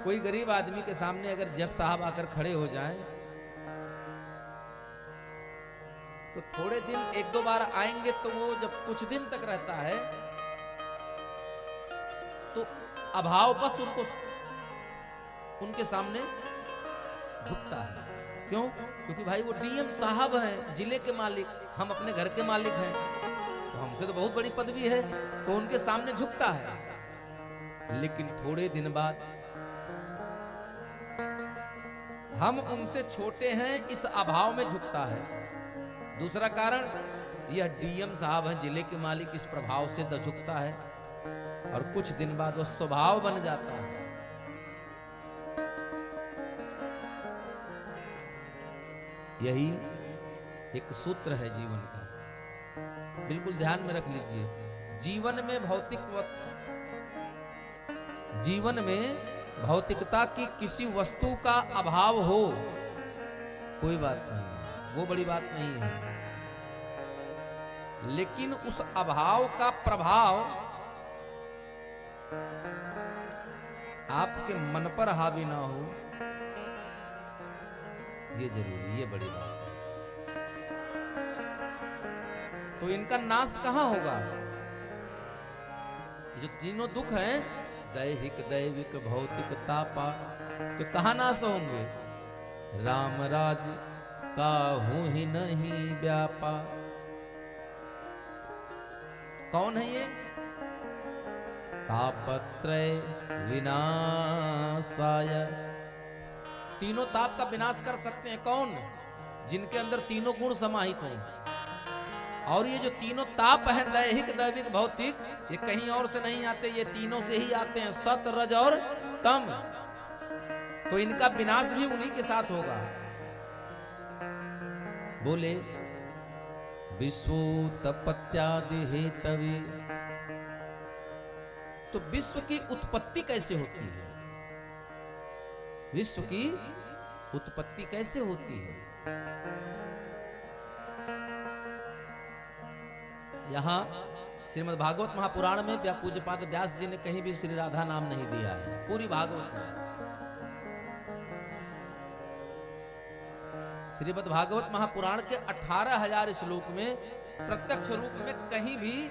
कोई गरीब आदमी के सामने अगर जज साहब आकर खड़े हो जाएं, तो थोड़े दिन एक दो बार आएंगे, तो वो जब कुछ दिन तक रहता है तो अभाव बस उनके सामने झुकता है। क्यों? क्योंकि भाई वो डीएम साहब हैं, जिले के मालिक, हम अपने घर के मालिक हैं, तो हमसे तो बहुत बड़ी पदवी है, तो उनके सामने झुकता है। लेकिन थोड़े दिन बाद हम उनसे छोटे हैं, इस अभाव में झुकता है। दूसरा कारण, यह डीएम साहब हैं, जिले के मालिक, इस प्रभाव से झुकता है, और कुछ दिन बाद वो स्वभाव बन जाता है। यही एक सूत्र है जीवन का, बिल्कुल ध्यान में रख लीजिए। जीवन में भौतिकता की किसी वस्तु का अभाव हो, कोई बात नहीं, वो बड़ी बात नहीं है। लेकिन उस अभाव का प्रभाव आपके मन पर हावी ना हो, ये जरूरी, ये बड़ी बात है। तो इनका नाश कहां होगा? ये जो तीनों दुख हैं, दैहिक, दैविक, भौतिक, तापा, तो कहां नाश होंगे? राम राज काहू ही नहीं व्यापा। कौन है ये? तापत्रय विनाशाय। तीनों ताप का विनाश कर सकते हैं कौन? जिनके अंदर तीनों गुण समाहित हों। और ये जो तीनों ताप हैं, दैहिक, दैविक, भौतिक, ये कहीं और से नहीं आते, ये तीनों से ही आते हैं, सत, रज और तम। तो इनका विनाश भी उन्हीं के साथ होगा। बोले विश्वोत्पत्त्यादि हेतवे। तो विश्व की उत्पत्ति कैसे होती है? विश्व की उत्पत्ति कैसे होती है? यहां श्रीमद् भागवत महापुराण में पूज्यपाद व्यास जी ने कहीं भी श्री राधा नाम नहीं दिया है, पूरी भागवत में। श्रीमद् भागवत महापुराण के 18,000 श्लोक में प्रत्यक्ष रूप में कहीं भी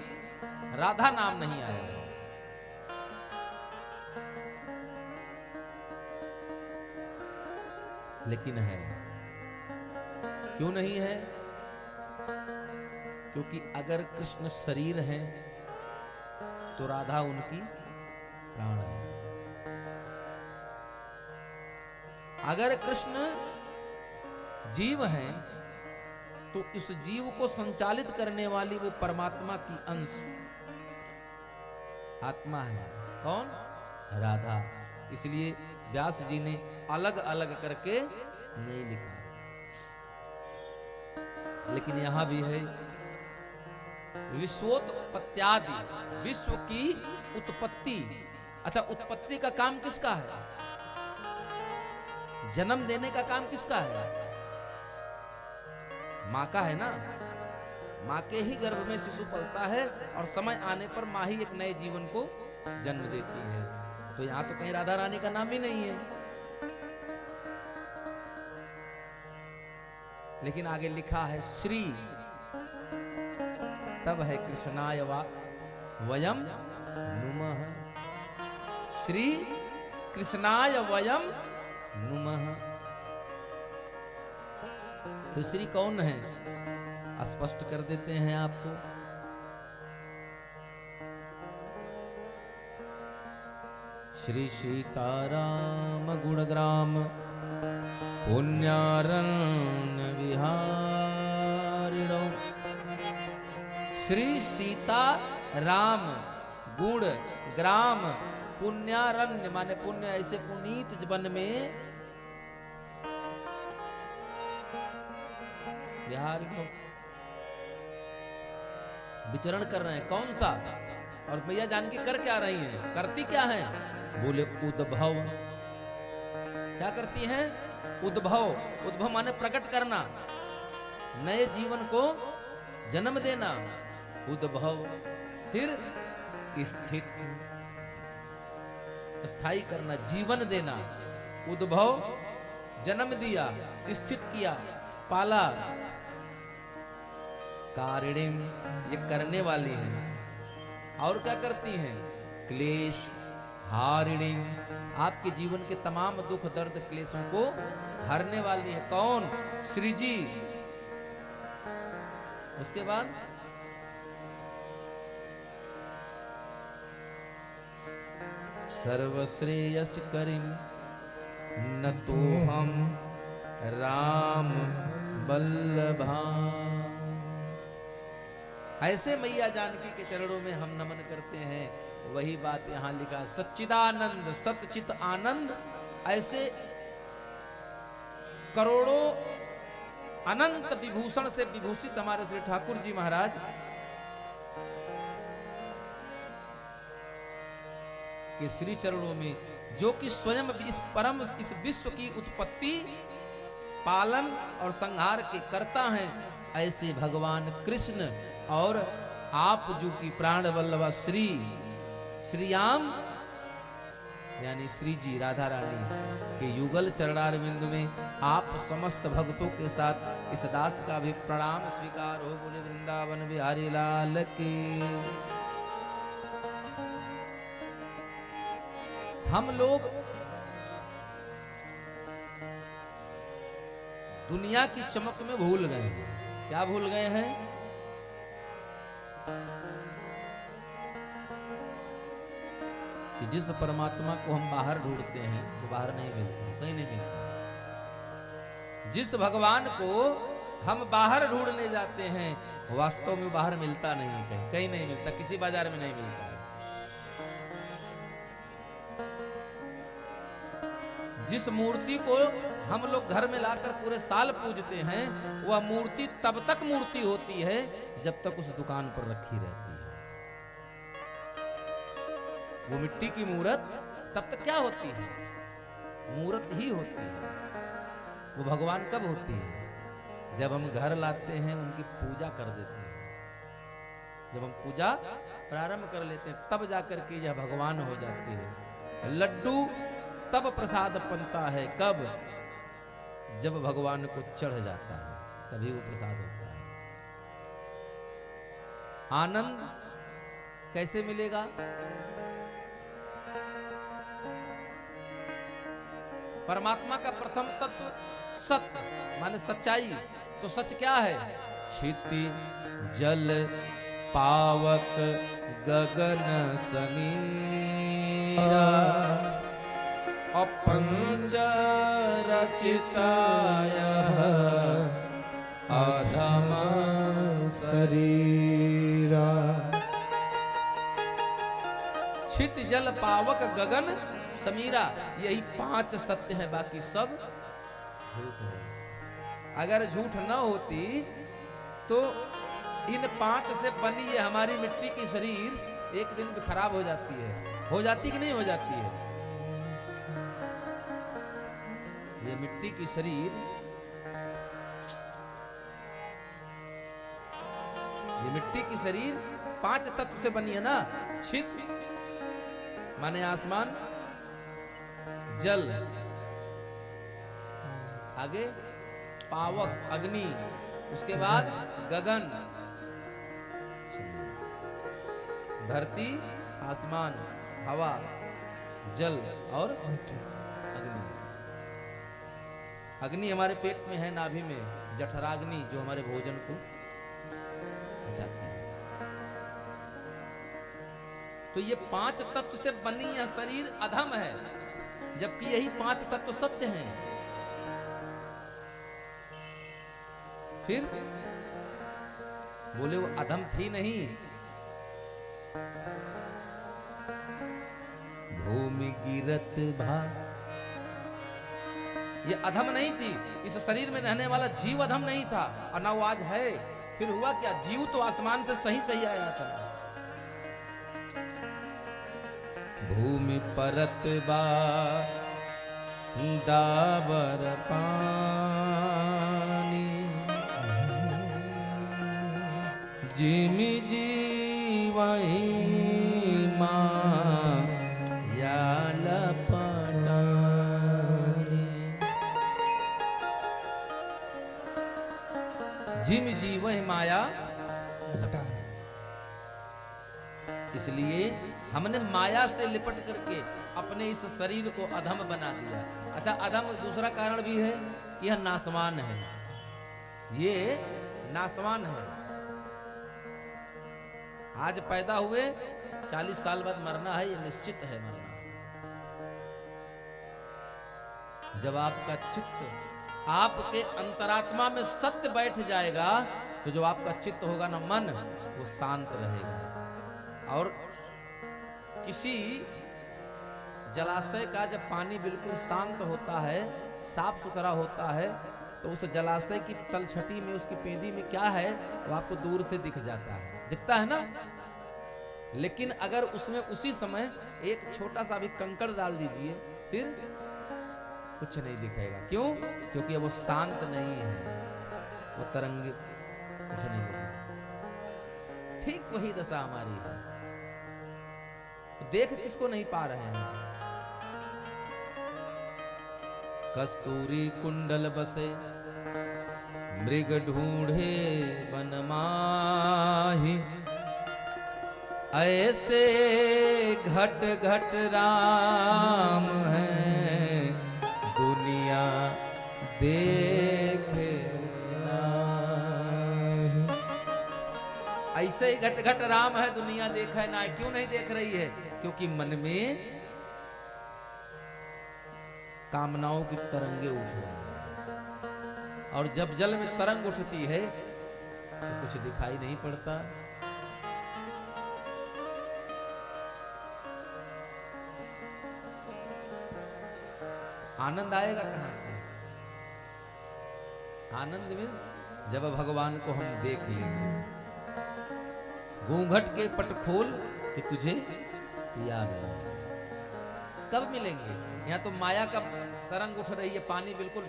राधा नाम नहीं आया है। लेकिन है, क्यों नहीं है? क्योंकि अगर कृष्ण शरीर है तो राधा उनकी प्राण है। अगर कृष्ण जीव है तो इस जीव को संचालित करने वाली वो परमात्मा की अंश आत्मा है। कौन? राधा। इसलिए व्यास जी ने अलग अलग करके नहीं लिखा, लेकिन यहां भी है विश्वोत्पत्त्यादि, विश्व की उत्पत्ति। अच्छा, उत्पत्ति का काम किसका है? जन्म देने का काम किसका है? मां का है ना। मां के ही गर्भ में शिशु पलता है और समय आने पर मां ही एक नए जीवन को जन्म देती है। तो यहां तो कहीं राधा रानी का नाम ही नहीं है। लेकिन आगे लिखा है श्री, तब है कृष्णाय वयम नुमः। श्री कृष्णाय वयम नुमः। तो श्री कौन है? स्पष्ट कर देते हैं आपको। श्री सीताराम गुणग्राम पुण्यारण्य विहारिणो। श्री सीता राम गुण ग्राम पुण्यारण्य, माने पुण्य ऐसे पुनीत वन में विहार विचरण कर रहे हैं। कौन सा? और मैया जानकी कर क्या रही हैं, करती क्या हैं? बोले उद्भव। क्या करती हैं? उद्भव। उद्भव माने प्रकट करना, नए जीवन को जन्म देना, उद्भव। फिर स्थित, स्थायी करना, जीवन देना। उद्भव, जन्म दिया, स्थित किया, पाला। कारिणीम, ये करने वाली है। और क्या करती हैं? क्लेश हारिणीम, आपके जीवन के तमाम दुख दर्द क्लेशों को हरने वाली है। कौन? श्री जी। उसके बाद सर्वश्रेयस करीम न तो हम राम बल्लभा। ऐसे मैया जानकी के चरणों में हम नमन करते हैं। वही बात यहां लिखा, सच्चिदानंद सतचित आनंद। ऐसे करोड़ों अनंत विभूषण से विभूषित हमारे श्री ठाकुर जी महाराज के श्री चरणों में, जो कि स्वयं इस परम इस विश्व की उत्पत्ति, पालन और संहार के कर्ता हैं, ऐसे भगवान कृष्ण और आप जो कि प्राण वल्लभा श्री श्रीयाम यानी श्री जी राधा रानी के युगल चरणार बिंदु में आप समस्त भक्तों के साथ इस दास का भी प्रणाम स्वीकार हो। बोले वृंदावन बिहारी लाल की। हम लोग दुनिया की चमक में भूल गए हैं। क्या भूल गए हैं? कि जिस परमात्मा को हम बाहर ढूंढते हैं वो बाहर नहीं मिलता, कहीं नहीं मिलता। जिस भगवान को हम बाहर ढूंढने जाते हैं वास्तव में बाहर मिलता नहीं है, कहीं कहीं नहीं मिलता, किसी बाजार में नहीं मिलता है। जिस मूर्ति को हम लोग घर में लाकर पूरे साल पूजते हैं, वह मूर्ति तब तक मूर्ति होती है जब तक उस दुकान पर रखी रहती है। वो मिट्टी की मूर्त तब तक क्या होती है? मूर्त ही होती है। वो भगवान कब होती है? जब हम घर लाते हैं, उनकी पूजा कर देते हैं। जब हम पूजा प्रारंभ कर लेते हैं तब जाकर के यह भगवान हो जाती है। लड्डू तब प्रसाद बनता है, कब? जब भगवान को चढ़ जाता है, तभी वो प्रसाद होता है। आनंद कैसे मिलेगा? परमात्मा का प्रथम तत्व सत्य माने सच्चाई। तो सच क्या है? क्षिति जल पावक गगन समीरा अपंच रचिताय अधम शरीरा। क्षित जल पावक गगन समीरा, यही 5 सत्य है, बाकी सब झूठ है। अगर झूठ न होती तो इन 5 से बनी ये हमारी मिट्टी की शरीर एक दिन भी खराब हो जाती है। हो जाती कि नहीं हो जाती है? ये मिट्टी की शरीर, ये मिट्टी की शरीर 5 तत्व से बनी है ना। क्षित माने आसमान, जल, आगे पावक अग्नि, उसके बाद गगन धरती, आसमान, हवा, जल और अग्नि। अग्नि हमारे पेट में है, नाभि में, जठराग्नि जो हमारे भोजन को पचाती है। तो ये 5 तत्व से बनी यह शरीर अधम है, जबकि यही 5 तत्व सत्य हैं। फिर बोले वो अधम थी नहीं। भूमि गिरत भा, ये अधम नहीं थी। इस शरीर में रहने वाला जीव अधम नहीं था, और ना वो आज है। फिर हुआ क्या? जीव तो आसमान से सही सही आया था। भूमि परत बा डाबर पानी, जिमि जीवहि माँ याल पटानी। जिमि जीवहि माया, इसलिए हमने माया से लिपट करके अपने इस शरीर को अधम बना दिया। अच्छा, अधम दूसरा कारण भी है कि यह नासवान है, ये नासवान है। आज पैदा हुए 40 साल बाद मरना है, ये निश्चित है मरना। जब आपका चित्त आपके अंतरात्मा में सत्य बैठ जाएगा तो जो आपका चित्त होगा ना, मन, वो शांत रहेगा। और किसी जलाशय का जब पानी बिल्कुल शांत होता है, साफ सुथरा होता है, तो उस जलाशय की तलछटी में, उसकी पेंदी में क्या है वो आपको दूर से दिख जाता है, दिखता है ना। लेकिन अगर उसमें उसी समय एक छोटा सा भी कंकड़ डाल दीजिए, फिर कुछ नहीं दिखेगा। क्यों? क्योंकि वो शांत नहीं है, वो तरंग उठने लगी। ठीक वही दशा हमारी है, देख किसको नहीं पा रहे हैं। कस्तूरी कुंडल बसे मृग ढूंढे वन माही, ऐसे घट घट राम है दुनिया देखे नाही। ऐसे ही घट घट राम है दुनिया देखे ना। क्यों नहीं देख रही है? क्योंकि मन में कामनाओं की तरंगे उठ रही हैं, और जब जल में तरंग उठती है तो कुछ दिखाई नहीं पड़ता। आनंद आएगा कहां से? आनंद में जब भगवान को हम देख लेंगे। घूंघट के पट खोल कि तुझे याद है। कब मिलेंगे? यहाँ तो माया का तरंग उठ रही है, पानी बिल्कुल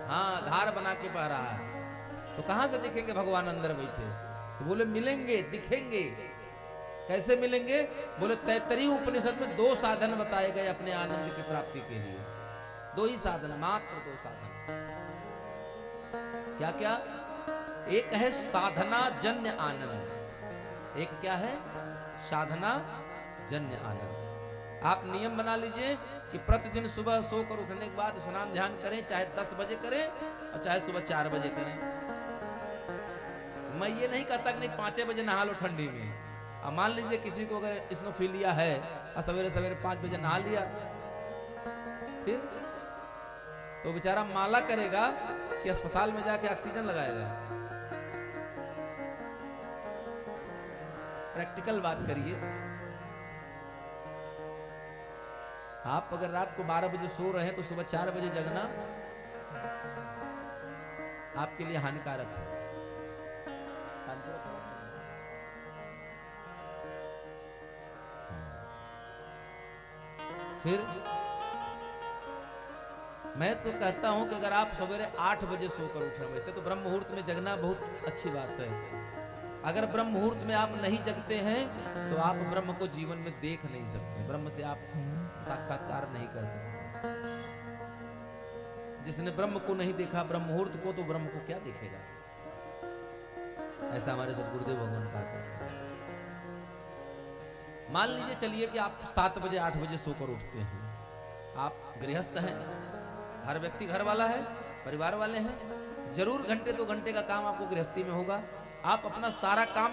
हाँ धार बना के बह रहा है, तो कहां से दिखेंगे भगवान अंदर बैठे? तो बोले मिलेंगे, दिखेंगे। कैसे मिलेंगे? बोले तैत्तरीय उपनिषद में 2 साधन बताए गए अपने आनंद की प्राप्ति के लिए। 2 ही साधन, मात्र 2 साधन। क्या क्या? एक है साधना जन्य आनंद, एक क्या है? साधना जन्य आनंद। आप नियम बना लीजिए कि प्रतिदिन सुबह सोकर उठने के बाद स्नान ध्यान करें, चाहे 10 बजे करें और चाहे सुबह 4 बजे करें। मैं ये नहीं कहता कि नहीं 5 बजे नहा लो ठंडी में। अब मान लीजिए किसी को अगर स्नोफीलिया है और सवेरे सवेरे 5 बजे नहा लिया, फिर तो बेचारा माला करेगा कि अस्पताल में जाके ऑक्सीजन लगाएगा। प्रैक्टिकल बात करिए। आप अगर रात को 12 बजे सो रहे हैं तो सुबह 4 बजे जगना आपके लिए हानिकारक है। फिर मैं तो कहता हूं कि अगर आप सवेरे 8 बजे सोकर उठ रहे हैं, वैसे तो ब्रह्म मुहूर्त में जगना बहुत अच्छी बात है। अगर ब्रह्म मुहूर्त में आप नहीं जगते हैं तो आप ब्रह्म को जीवन में देख नहीं सकते, ब्रह्म से आप साक्षात्कार नहीं कर सकते। जिसने ब्रह्म को नहीं देखा, ब्रह्म मुहूर्त को, तो ब्रह्म को क्या देखेगा? ऐसा हमारे सदगुरुदेव भगवान कहा करते हैं। मान लीजिए चलिए कि आप 7 बजे 8 बजे सोकर उठते हैं, आप गृहस्थ हैं, हर व्यक्ति घर वाला है, परिवार वाले हैं, जरूर घंटे 2 घंटे का काम आपको गृहस्थी में होगा। आप अपना सारा काम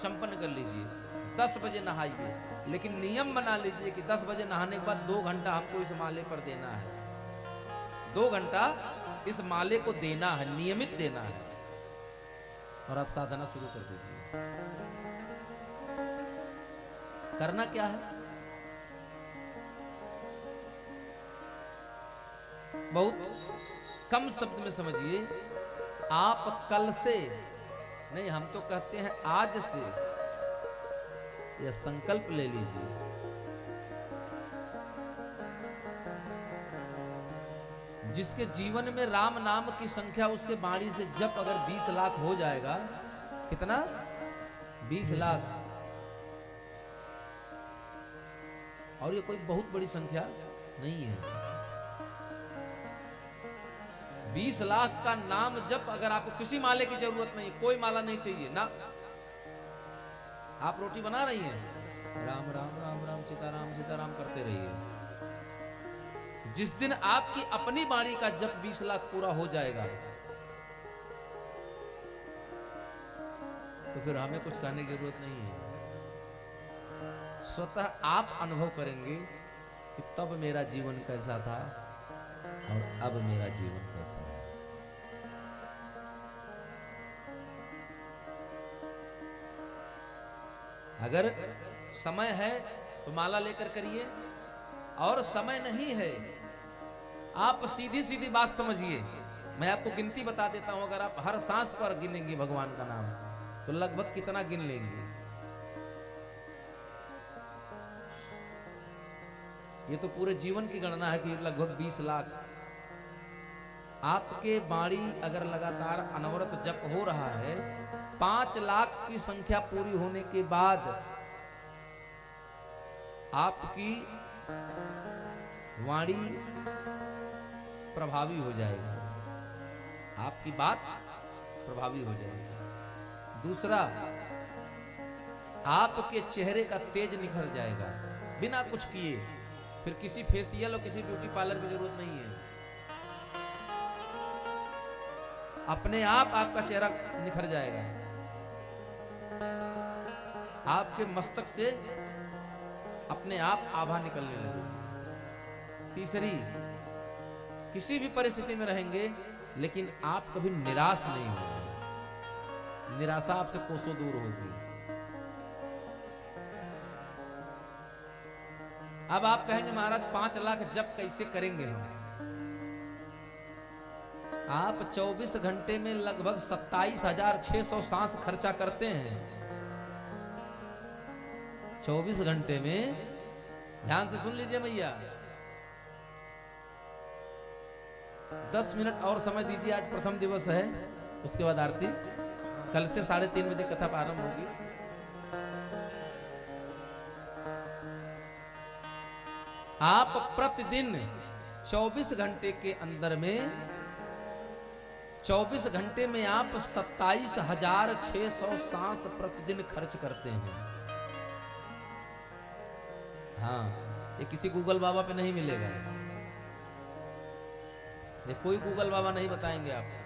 संपन्न कर लीजिए, 10 बजे नहाइए, लेकिन नियम बना लीजिए कि 10 बजे नहाने के बाद 2 घंटा हमको इस माले पर देना है। 2 घंटा इस माले को देना है, नियमित देना है, और आप साधना शुरू कर दीजिए। करना क्या है? बहुत कम शब्द में समझिए। आप कल से नहीं, हम तो कहते हैं आज से यह संकल्प ले लीजिए जिसके जीवन में राम नाम की संख्या उसके वाणी से जप अगर 20 लाख हो जाएगा, कितना? 20 लाख। और ये कोई बहुत बड़ी संख्या नहीं है। 20 लाख का नाम जप अगर आपको किसी माले की जरूरत नहीं, कोई माला नहीं चाहिए ना। आप रोटी बना रही हैं, राम राम राम राम सीताराम करते रहिए। जिस दिन आपकी अपनी वाणी का जप 20 लाख पूरा हो जाएगा, तो फिर हमें कुछ कहने की जरूरत नहीं है। स्वतः आप अनुभव करेंगे कि तब मेरा जीवन कैसा था और अब मेरा जीवन कैसा है। अगर समय है तो माला लेकर करिए, और समय नहीं है, आप सीधी सीधी बात समझिए। मैं आपको गिनती बता देता हूं। अगर आप हर सांस पर गिनेंगे भगवान का नाम, तो लगभग कितना गिन लेंगे? ये तो पूरे जीवन की गणना है कि लगभग 20 लाख। आपके वाणी अगर लगातार अनवरत जप हो रहा है, 5 लाख की संख्या पूरी होने के बाद आपकी वाणी प्रभावी हो जाएगी, आपकी बात प्रभावी हो जाएगी। दूसरा, आपके चेहरे का तेज निखर जाएगा बिना कुछ किए। फिर किसी फेशियल और किसी ब्यूटी पार्लर की जरूरत नहीं है। अपने आप आपका चेहरा निखर जाएगा। आपके मस्तक से अपने आप आभा निकलने लगेगी। तीसरी, किसी भी परिस्थिति में रहेंगे लेकिन आप कभी निराश नहीं होंगे। निराशा आपसे कोसों दूर होगी। अब आप कहेंगे महाराज 5 लाख जप कैसे करेंगे हम? आप 24 घंटे में लगभग 27,600 सांस खर्चा करते हैं। 24 घंटे में, ध्यान से सुन लीजिए भैया, 10 मिनट और समय दीजिए। आज प्रथम दिवस है, उसके बाद आरती। कल से 3:30 बजे कथा प्रारंभ होगी। आप प्रतिदिन 24 घंटे के अंदर में, 24 घंटे में आप 27,600 सांस प्रतिदिन खर्च करते हैं। हाँ, ये किसी गूगल बाबा पे नहीं मिलेगा। ये कोई गूगल बाबा नहीं बताएंगे आपको।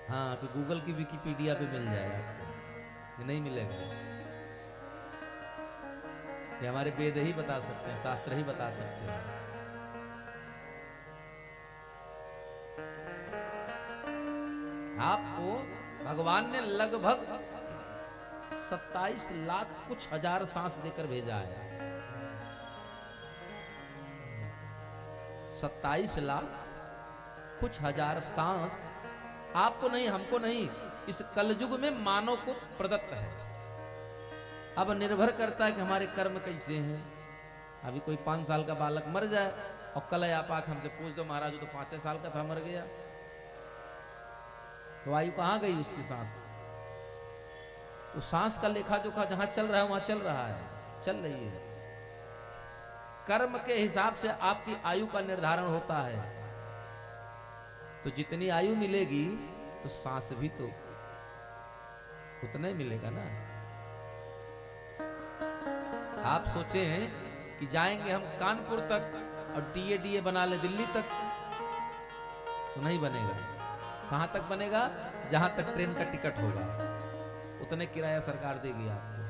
हाँ, कि गूगल की विकिपीडिया पे मिल जाएगा आपको, ये नहीं मिलेगा। ये हमारे वेद ही बता सकते हैं, शास्त्र ही बता सकते हैं। आपको भगवान ने लगभग 27 लाख कुछ हजार सांस देकर भेजा है। 27 लाख कुछ हजार सांस आपको नहीं, हमको नहीं, इस कलयुग में मानव को प्रदत्त है। अब निर्भर करता है कि हमारे कर्म कैसे हैं। अभी कोई 5 साल का बालक मर जाए और कल आप आके हमसे पूछ दो महाराज वो तो 5 साल का था मर गया, तो आयु कहां गई उसकी सांस? तो सांस का लेखा जोखा जहां चल रहा है वहां चल रहा है, चल रही है। कर्म के हिसाब से आपकी आयु का निर्धारण होता है। तो जितनी आयु मिलेगी तो सांस भी तो उतना ही मिलेगा ना। आप सोचे हैं कि जाएंगे हम कानपुर तक और डीए बना ले दिल्ली तक, तो नहीं बनेगा। कहां तक बनेगा? जहां तक ट्रेन का टिकट होगा, उतने किराया सरकार देगी आपको।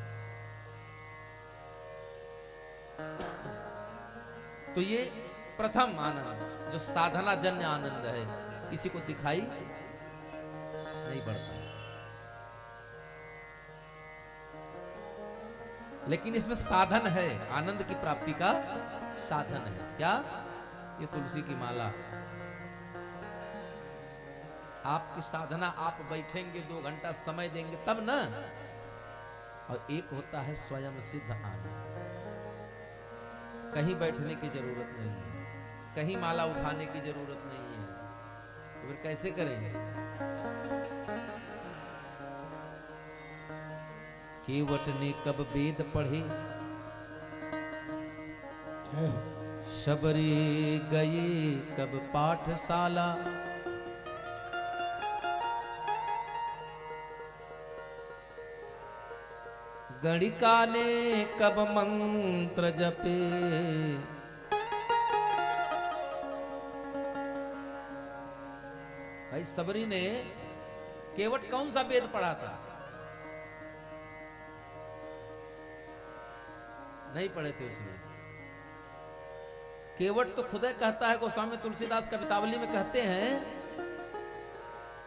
तो ये प्रथम आनंद जो साधना जन्य आनंद है, किसी को दिखाई नहीं पड़ता, लेकिन इसमें साधन है, आनंद की प्राप्ति का साधन है। क्या? ये तुलसी की माला। आपकी साधना, आप बैठेंगे 2 घंटा समय देंगे तब ना। और एक होता है स्वयं सिद्ध आनंद, कहीं बैठने की जरूरत नहीं है, कहीं माला उठाने की जरूरत नहीं है, तो फिर कैसे करेंगे? केवट ने कब वेद पढ़े, शबरी गए कब पाठशाला। गणिका ने कब मंत्र जपे, भाई सबरी ने केवट कौन सा वेद पढ़ा था? नहीं पढ़े थे उसने। केवट तो खुद कहता है, गोस्वामी तुलसीदास कवितावली में कहते हैं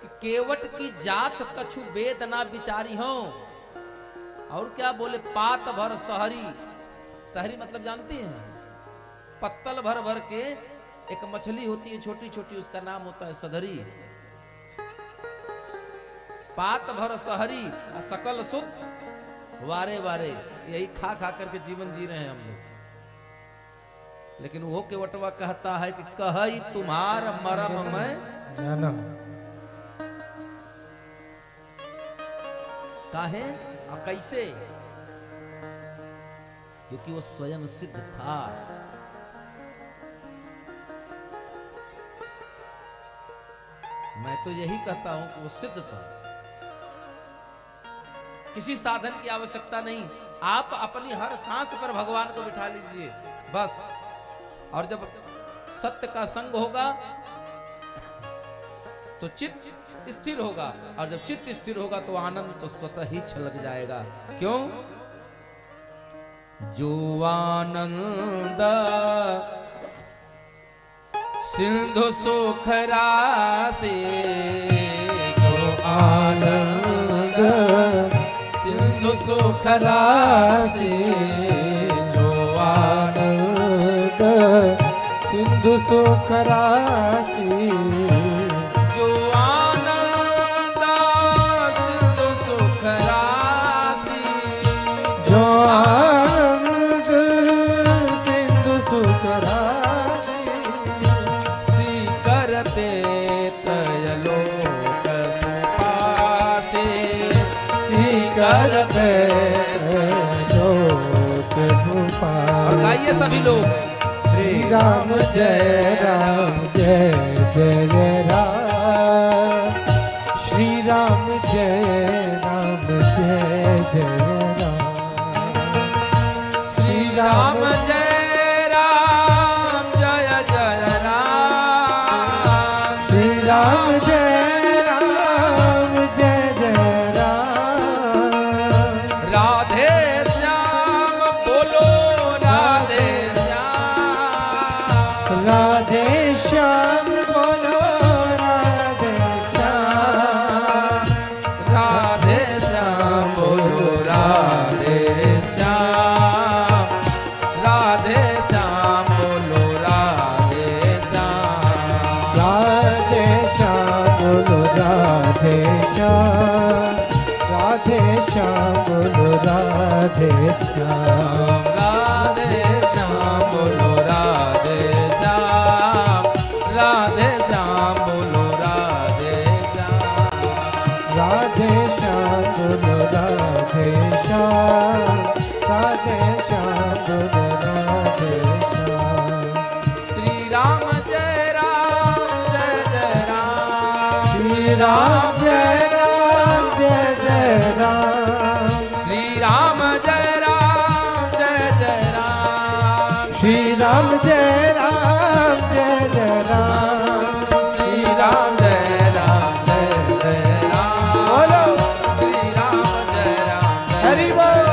कि केवट की जात कछु वेद ना विचारी हो। और क्या बोले, पात भर सहरी। सहरी मतलब जानती हैं? पत्तल भर भर के एक मछली होती है छोटी छोटी, उसका नाम होता है सधरी। पात भर सहरी सकल सुख वारे वारे, यही खा खा करके जीवन जी रहे हैं हम लोग। लेकिन वो केवटवा कहता है कि कही तुम्हार मरम मैं जाना। काहे और कैसे? क्योंकि वो स्वयं सिद्ध था। मैं तो यही कहता हूं कि वो सिद्ध था, किसी साधन की आवश्यकता नहीं। आप अपनी हर सांस पर भगवान को बिठा लीजिए बस। और जब सत्य का संग होगा तो चित्त स्थिर होगा, और जब चित्त स्थिर होगा तो आनंद तो स्वतः ही छलक जाएगा। क्यों? जो आनंद सिंधु सुख राशि, जो आनंद सिंधु सुख राशि, जो आनंद सिंधु सुख राशि, जो आनंद सिंधु सुख राशि, जो आनंद सिंधु सुख राशि, करते त्रयलोक सुपासे, करते लोक और गाइए सभी लोग, श्री राम जय राम जय जय राम, श्री राम जय राम जय जय राम, श्री राम जय राम जय जय राम, श्री राम जय राम जय जय राम, राधे श्याम बोलो राधे श्याम, राधे श्याम बोलो राधे श्याम, राधे श्याम बोलो राधे श्याम, राधे श्याम बोलो राधे श्याम, राधे श्याम बोलो राधे श्याम, राधे श्याम बोलो राधे श्याम, राधे श्याम बोलो राधे श्याम, राधे श्याम बोलो राधे श्याम, राधे श्याम बोलो राधे श्याम, राधे श्याम बोलो राधे श्याम, श्री राम जय राम, श्री राम जय राम जय जय राम, श्री राम जय राम जय जय राम, श्री राम जय राम जय जय राम, श्री राम जय राम जय जय राम, बोलो श्री राम जय राम हरि बोल,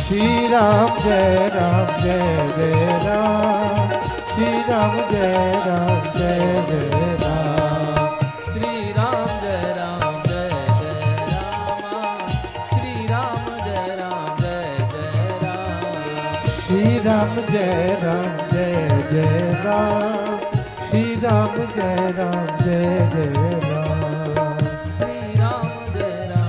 श्री राम जय राम जय जय राम, श्री राम जय राम जय जय राम, श्री राम जय राम जय जय राम, श्री राम जय राम जय जय राम, श्री राम जय राम जय जय राम, श्री राम जय राम जय जय राम। श्री राम जय राम।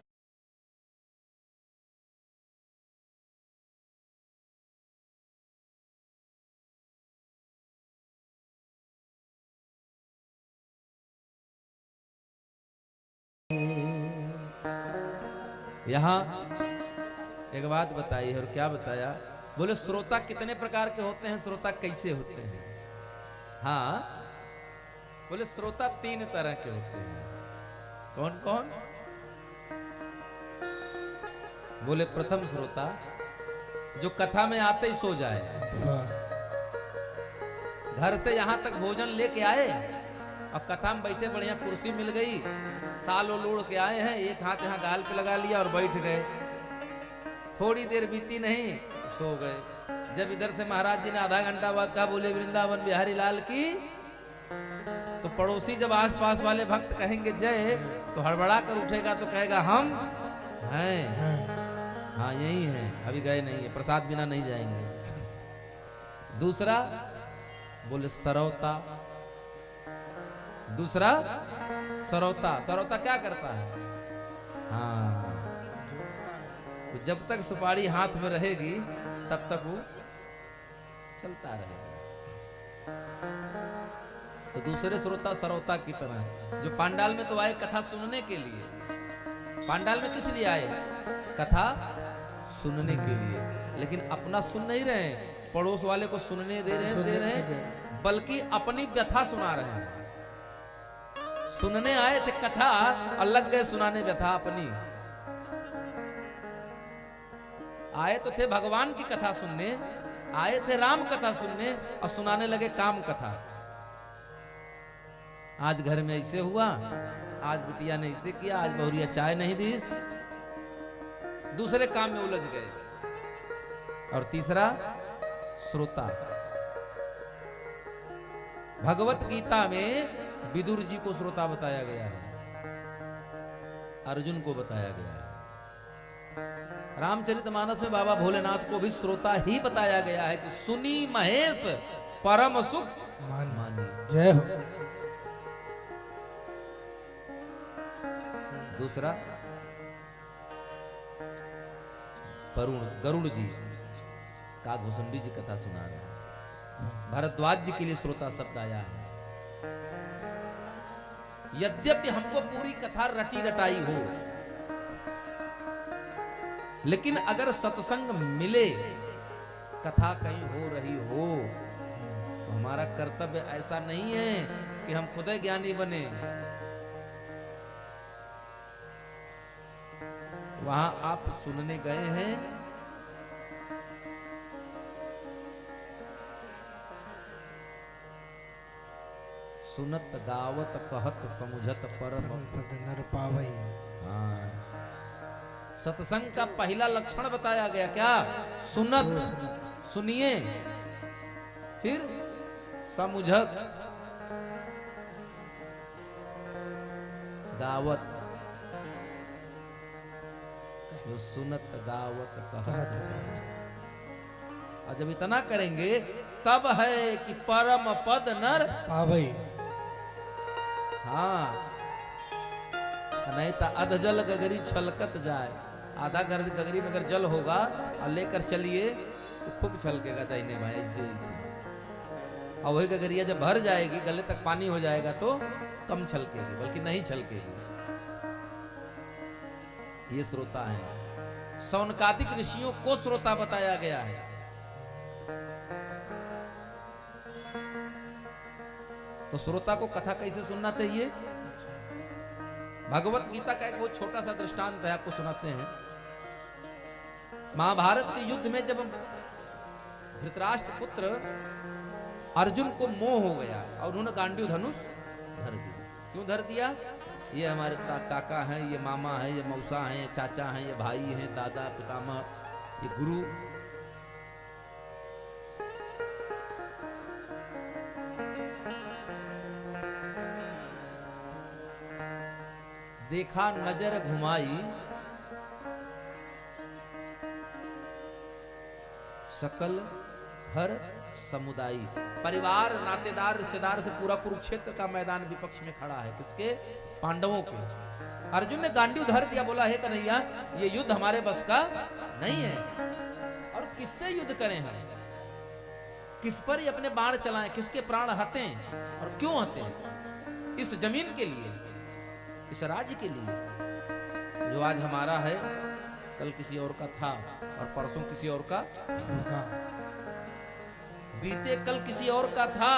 यहाँ एक बात बताई है, और क्या बताया? बोले श्रोता कितने प्रकार के होते हैं, श्रोता कैसे होते हैं? हाँ, बोले श्रोता 3 तरह के होते हैं। कौन कौन? बोले प्रथम श्रोता जो कथा में आते ही सो जाए, घर से यहां तक भोजन लेके आए और कथा में बैठे, बढ़िया कुर्सी मिल गई, साल ओलोड़ के आए हैं, एक हाथ यहाँ गाल पे लगा लिया और बैठ गए। थोड़ी देर बीती नहीं, सो गए। जब इधर से महाराज जी ने आधा घंटा बाद कहा बोले वृंदावन बिहारी लाल की, तो पड़ोसी जब आस पास वाले भक्त कहेंगे जय, तो हड़बड़ा कर उठेगा तो कहेगा हम हैं, हाँ यही है, अभी गए नहीं है, प्रसाद बिना नहीं जाएंगे। दूसरा बोले सरौता, दूसरा सरौता। सरौता क्या करता है? हाँ, तो जब तक सुपारी हाथ में रहेगी तब तक वो चलता रहेगा। तो दूसरे श्रोता सरौता की तरह, जो पांडाल में तो आए कथा सुनने के लिए। पांडाल में किस लिए आए? कथा सुनने के लिए, लेकिन अपना सुन नहीं रहे, पड़ोस वाले को सुनने दे रहे हैं, बल्कि अपनी व्यथा सुना रहे हैं। सुनने आए थे कथा और लग गए सुनाने व्यथा अपनी। आए तो थे भगवान की कथा सुनने, आए थे राम कथा सुनने और सुनाने लगे काम कथा। आज घर में ऐसे हुआ, आज बिटिया ने ऐसे किया, आज बहुरिया चाय नहीं दी, दूसरे काम में उलझ गए। और तीसरा श्रोता, भगवत गीता में विदुर जी को श्रोता बताया गया है, अर्जुन को बताया गया है। रामचरितमानस में बाबा भोलेनाथ को भी श्रोता ही बताया गया है कि सुनी महेश परम सुख मानी। जय हो। दूसरा गरुड़ जी का घुसुंडी जी कथा सुना रहे हैं। भारद्वाज जी के लिए श्रोता शब्द आया है। यद्यपि हमको पूरी कथा रटी रटाई हो, लेकिन अगर सत्संग मिले, कथा कहीं हो रही हो, तो हमारा कर्तव्य ऐसा नहीं है कि हम खुद ज्ञानी बने। वहां आप सुनने गए हैं, सुनत गावत कहत समुझत परम पद नर पावई। हाँ, सत्संग का पहला लक्षण बताया गया क्या? सुनत, सुनिए, फिर समुझत, गावत, जो सुनत गावत कहत। और जब इतना करेंगे तब है कि परम पद नर पावई। हाँ, नहीं तो अध जल गगरी छलकत जाए। आधा गगरी में अगर जल होगा और लेकर चलिए तो खूब छलकेगा दाहिने बाएं ऐसे ऐसे। और वही गगरिया जब भर जाएगी, गले तक पानी हो जाएगा तो कम छलकेगी, बल्कि नहीं छलकेगी। ये श्रोता है। सौनकादिक ऋषियों को श्रोता बताया गया है। तो श्रोता को कथा कैसे सुनना चाहिए? भगवत गीता का एक बहुत छोटा सा दृष्टांत है, आपको सुनाते हैं। महाभारत के युद्ध में जब धृतराष्ट्र पुत्र अर्जुन को मोह हो गया और उन्होंने गांडीव धनुष धर दिया। क्यों धर दिया? ये हमारे काका हैं, ये मामा है, ये मौसा हैं, ये चाचा हैं, ये भाई हैं, दादा पितामह, ये गुरु। देखा नजर घुमाई सकल हर समुदाय। परिवार, नातेदार, रिश्तेदार से पूरा कुरुक्षेत्र का मैदान विपक्ष में खड़ा है। किसके? पांडवों के। अर्जुन ने गांडीव धर दिया, बोला हे कन्हैया ये युद्ध हमारे बस का नहीं है। और किससे युद्ध करें हम? किस पर ही अपने बाण चलाएं? किसके प्राण हतें और क्यों हतें? इस जमीन के लिए, इस राज्य के लिए, जो आज हमारा है कल किसी और का था और परसों किसी और का, बीते कल किसी और का था,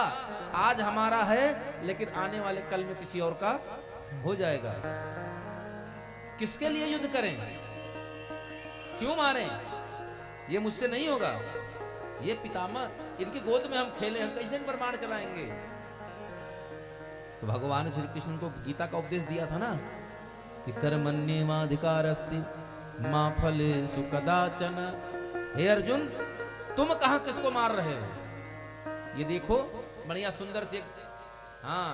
आज हमारा है लेकिन आने वाले कल में किसी और का हो जाएगा। किसके लिए युद्ध करें, क्यों मारें? ये मुझसे नहीं होगा, ये पितामह, इनकी गोद में हम खेले, हम कैसे इन पर बाण चलाएंगे? तो भगवान श्री कृष्ण को गीता का उपदेश दिया था ना कि कर्मण्येवाधिकारस्ति मां फलेषु कदाचन। हे अर्जुन, तुम कहां किसको मार रहे हो? ये देखो, बढ़िया सुंदर से, हाँ,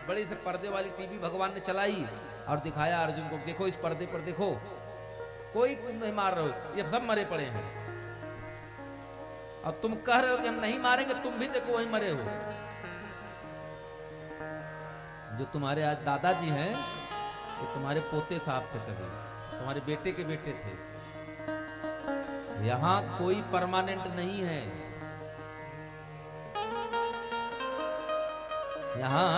बड़े से पर्दे वाली टीवी भगवान ने चलाई और दिखाया अर्जुन को, देखो इस पर्दे पर देखो, कोई नहीं मार रहे हो, ये सब मरे पड़े हैं। और तुम कह रहे हो कि हम नहीं मारेंगे, तुम भी देखो वही मरे हो। जो तुम्हारे आज दादाजी हैं, ये तुम्हारे पोते साहब थे, कभी तुम्हारे बेटे के बेटे थे। यहां कोई परमानेंट नहीं है, यहां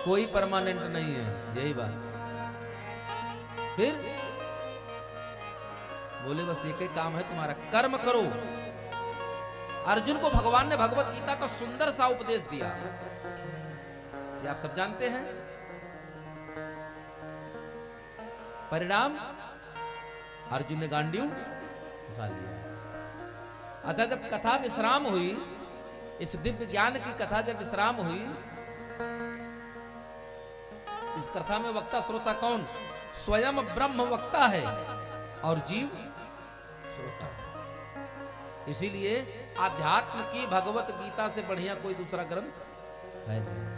कोई परमानेंट नहीं है, यही बात। फिर बोले बस एक ही काम है तुम्हारा, कर्म करो। अर्जुन को भगवान ने भगवत गीता का सुंदर सा उपदेश दिया, ये आप सब जानते हैं। परिणाम, अर्जुन ने गांडीव उठा लिया। अच्छा, जब कथा विश्राम हुई, इस दिव्य ज्ञान की कथा जब विश्राम हुई, इस कथा में वक्ता श्रोता कौन? स्वयं ब्रह्म वक्ता है और जीव श्रोता। इसीलिए आध्यात्म की भगवत गीता से बढ़िया कोई दूसरा ग्रंथ है नहीं।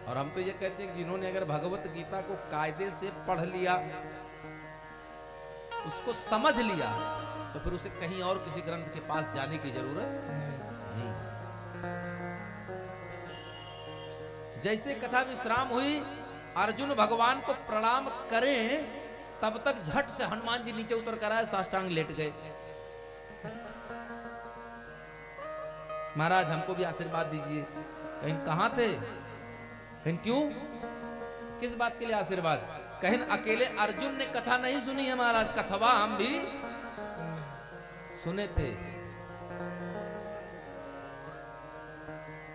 और हम तो ये कहते हैं कि जिन्होंने अगर भगवत गीता को कायदे से पढ़ लिया, उसको समझ लिया, तो फिर उसे कहीं और किसी ग्रंथ के पास जाने की जरूरत नहीं। जैसे कथा विश्राम हुई, अर्जुन भगवान को प्रणाम करें, तब तक झट से हनुमान जी नीचे उतर कर आए, साष्टांग लेट गए। महाराज हमको भी आशीर्वाद दीजिए। कहीं कहां थे, कहीं क्यों, किस बात के लिए आशीर्वाद? कहीं अकेले अर्जुन ने कथा नहीं सुनी है महाराज, कथवा हम भी सुने थे।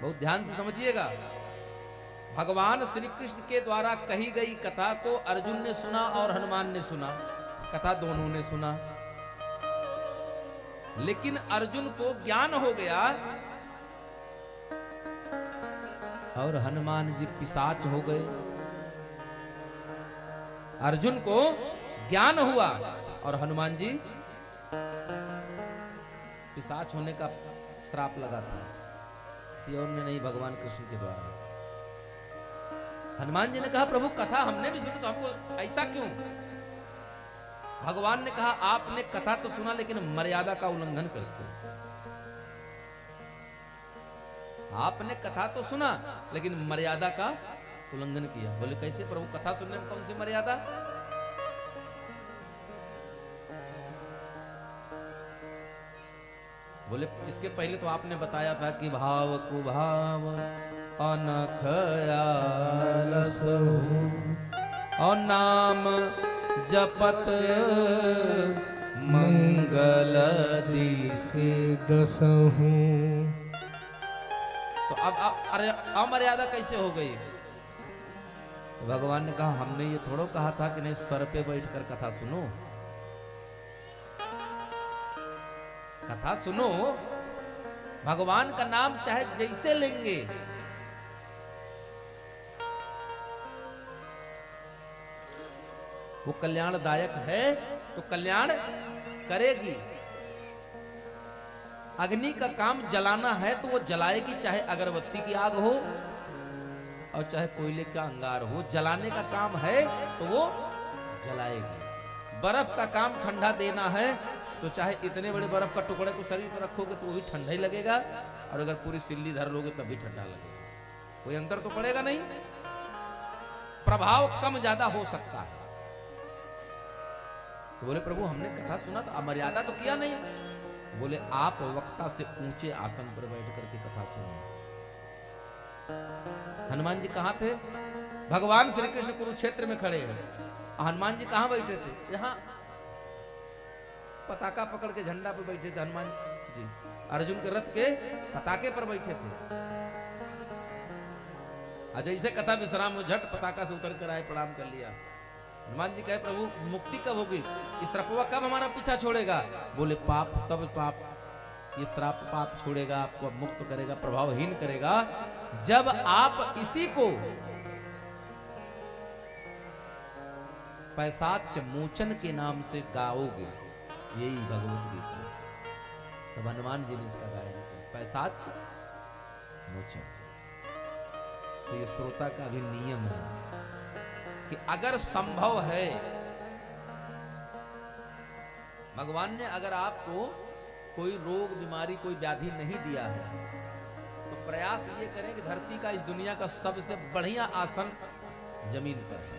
बहुत ध्यान से समझिएगा, भगवान श्री कृष्ण के द्वारा कही गई कथा को अर्जुन ने सुना और हनुमान ने सुना, कथा दोनों ने सुना। लेकिन अर्जुन को ज्ञान हो गया और हनुमान जी पिशाच हो गए। अर्जुन को ज्ञान हुआ और हनुमान जी पिशाच होने का श्राप लगा था, किसी और ने नहीं, भगवान कृष्ण के द्वारा। हनुमान जी ने कहा प्रभु कथा हमने भी सुनी, तो हमको ऐसा क्यों? भगवान ने कहा आपने कथा तो सुना लेकिन मर्यादा का उल्लंघन करके। आपने कथा तो सुना लेकिन मर्यादा का उल्लंघन किया। बोले कैसे प्रभु, कथा सुनने में कौन सी मर्यादा? बोले इसके पहले तो आपने बताया था कि भाव कुभाव अनख आलसहु और नाम जपत मंगल दिसि दसहु। तो अब अमर्यादा कैसे हो गई? तो भगवान ने कहा हमने ये थोड़ा कहा था कि नहीं सर पे बैठकर कथा सुनो, कथा सुनो, भगवान का नाम चाहे जैसे लेंगे, वो कल्याणदायक है तो कल्याण करेगी। अग्नि का काम जलाना है तो वो जलाएगी, चाहे अगरबत्ती की आग हो और चाहे कोयले का अंगार हो, जलाने का काम है तो वो जलाएगी। बर्फ का काम ठंडा देना है तो चाहे इतने बड़े बर्फ का टुकड़े को शरीर पर रखोगे तो वो भी ठंडा ही लगेगा, और अगर पूरी सिल्ली धर लोगे तब भी ठंडा लगेगा। कोई अंतर तो पड़ेगा नहीं, प्रभाव कम ज्यादा हो सकता है। तो बोले प्रभु हमने कथा सुना तो अमर्यादा तो किया नहीं। बोले आप वक्ता से ऊंचे आसन पर बैठ करके कथा सुनिए। हनुमान जी कहाँ थे? भगवान श्री कृष्ण कुरुक्षेत्र में खड़े हैं। हनुमान जी कहाँ बैठे थे? यहाँ पताका पकड़ के झंडा पे बैठे थे हनुमान जी, अर्जुन के रथ के पताके पर बैठे थे। अच्छा, इसे कथा विश्राम में झट पताका से उतर कर आए, प्रणाम कर लिया। हनुमान जी कहे प्रभु मुक्ति कब होगी? इस श्रापवा कब हमारा पीछा छोड़ेगा? बोले पाप तब पाप, ये श्राप पाप छोड़ेगा, आपको मुक्त करेगा, प्रभावहीन करेगा, जब आप इसी को पैशाच मोचन के नाम से गाओगे। यही भगवत गीता। तब हनुमान जी ने इसका गायन किया, पैशाच मोचन। तो ये श्रोता का भी नियम है कि अगर संभव है, भगवान ने अगर आपको कोई रोग बीमारी कोई व्याधि नहीं दिया है, तो प्रयास ये करें कि धरती का इस दुनिया का सबसे बढ़िया आसन जमीन पर है।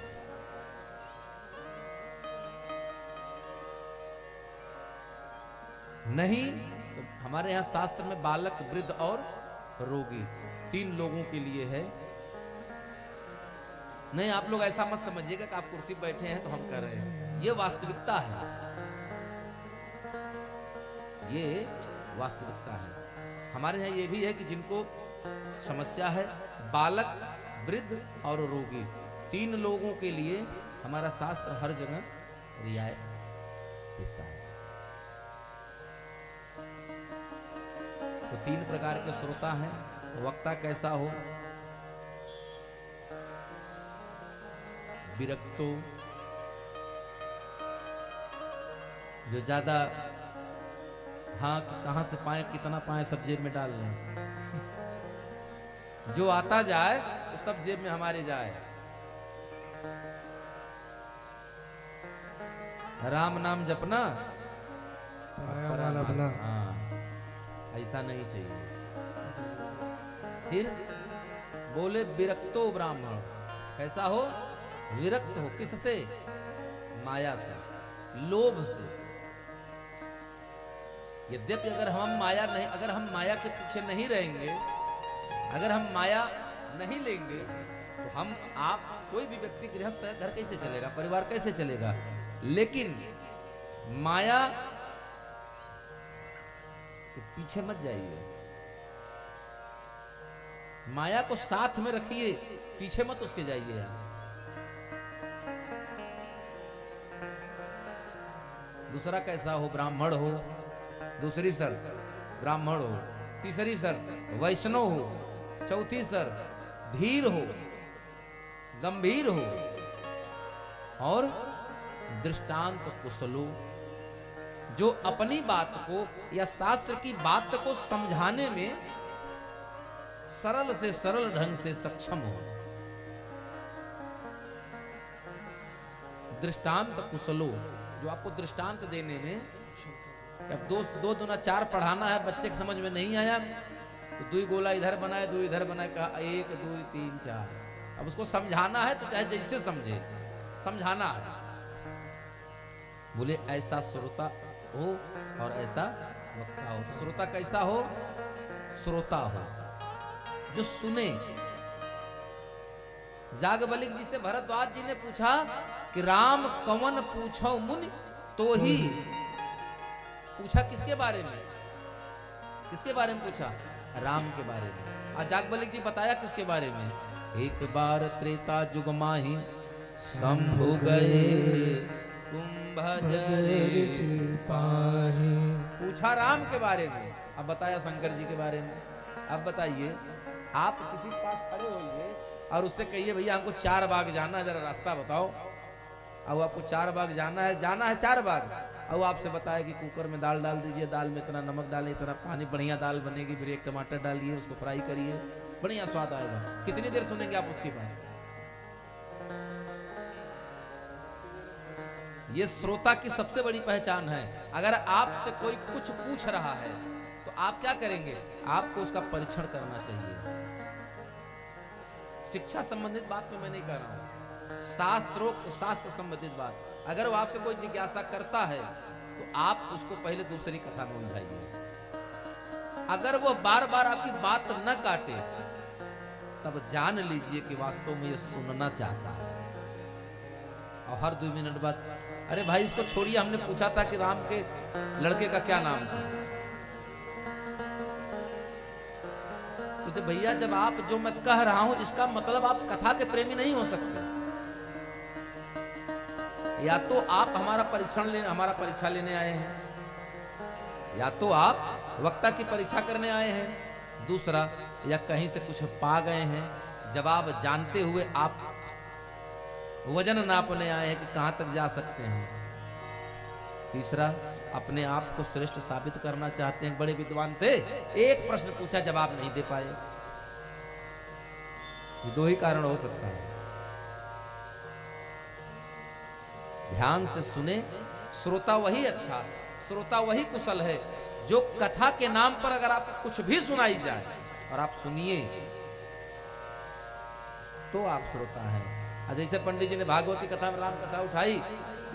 नहीं तो हमारे यहाँ शास्त्र में बालक, वृद्ध और रोगी 3 लोगों के लिए है। नहीं, आप लोग ऐसा मत समझिएगा कि आप कुर्सी बैठे हैं तो हम कर रहे हैं। ये वास्तविकता है, ये वास्तविकता है। हमारे यहाँ ये भी है कि जिनको समस्या है, बालक, वृद्ध और रोगी, 3 लोगों के लिए हमारा शास्त्र हर जगह रियायत देता है। तो 3 प्रकार के श्रोता हैं। वक्ता कैसा हो? विरक्तो, जो ज्यादा हाँ कहां से पाए, कितना पाए, सब जेब में डाल लें, जो आता जाए वो सब जेब में हमारे जाए। राम नाम जपना, पराया माल अपना। हाँ, ऐसा नहीं चाहिए। फिर बोले विरक्तो ब्राह्मण, कैसा हो? विरक्त हो। किससे? माया से, लोभ से। यद्यपि अगर हम माया के पीछे नहीं रहेंगे, अगर हम माया नहीं लेंगे, तो हम आप कोई भी व्यक्ति गृहस्थ है, घर कैसे चलेगा, परिवार कैसे चलेगा? लेकिन माया के पीछे मत जाइए, माया को साथ में रखिए, पीछे मत उसके जाइए। दूसरा कैसा हो? ब्राह्मण हो। दूसरी शर्त ब्राह्मण हो। तीसरी शर्त वैष्णव हो। चौथी शर्त धीर हो, गंभीर हो और दृष्टांत कुशलो, जो अपनी बात को या शास्त्र की बात को समझाने में सरल से सरल ढंग से सक्षम हो। दृष्टांत कुशलो, जो आपको दृष्टांत देने में, अब 2 दूना 4 पढ़ाना है, बच्चे के समझ में नहीं आया तो 2 गोला इधर बनाए, 2 इधर बनाए, कहा 1 2 3 4। अब उसको समझाना है तो चाहे जैसे समझे, समझाना है। बोले ऐसा श्रोता हो और ऐसा वक्ता हो। तो श्रोता कैसा हो? श्रोता हो जो सुने। जागबलिक जी से भरद्वाज जी ने पूछा कि राम कवन पूछो मुनि, तो ही पूछा किसके बारे में? किसके बारे में पूछा? राम के बारे में। और जागबलिक जी बताया किसके बारे में? एक बार त्रेता जुग माही शंभु गए कुंभजरे सिपाही। पूछा राम के बारे में, अब बताया शंकर जी के बारे में। अब बताइए, आप किसी के पास खड़े होइए और उससे कहिए भैया हमको 4 बाग जाना है, जरा रास्ता बताओ। अब आपको 4 बाग जाना है 4 बाग। अब आपसे बताया कि कुकर में दाल डाल दीजिए, दाल में इतना नमक डालें, इतना पानी, बढ़िया दाल बनेगी, फिर 1 टमाटर डालिए, उसको फ्राई करिए, बढ़िया स्वाद आएगा। कितनी देर सुनेंगे आप उसकी बात? ये श्रोता की सबसे बड़ी पहचान है। अगर आपसे कोई कुछ पूछ रहा है तो आप क्या करेंगे? आपको उसका परीक्षण करना चाहिए। शिक्षा संबंधित बात में मैं नहीं कह रहा हूं, शास्त्रोक्त शास्त्र संबंधित बात। अगर वो आपसे कोई जिज्ञासा करता है तो आप उसको पहले दूसरी कथा में उलझाइए। अगर वो बार बार आपकी बात न काटे तब जान लीजिए कि वास्तव में ये सुनना चाहता है। और हर 2 मिनट बाद, अरे भाई इसको छोड़िए, हमने पूछा था कि राम के लड़के का क्या नाम था। तो भैया जब आप जो मैं कह रहा हूं इसका मतलब आप कथा के प्रेमी नहीं हो सकते। या तो आप हमारा परीक्षा लेने आए हैं, या तो आप वक्ता की परीक्षा करने आए हैं, दूसरा या कहीं से कुछ पा गए हैं, जवाब जानते हुए आप वजन नापने आए हैं कि कहां तक जा सकते हैं, तीसरा अपने आप को श्रेष्ठ साबित करना चाहते हैं। बड़े विद्वान थे, एक प्रश्न पूछा जवाब नहीं दे पाए। ये 2 ही कारण हो सकता है। ध्यान से सुने, श्रोता वही अच्छा है, श्रोता वही कुशल है जो कथा के नाम पर अगर आपको कुछ भी सुनाई जाए और आप सुनिए तो आप श्रोता हैं। जैसे पंडित जी ने भागवती कथा में राम कथा उठाई,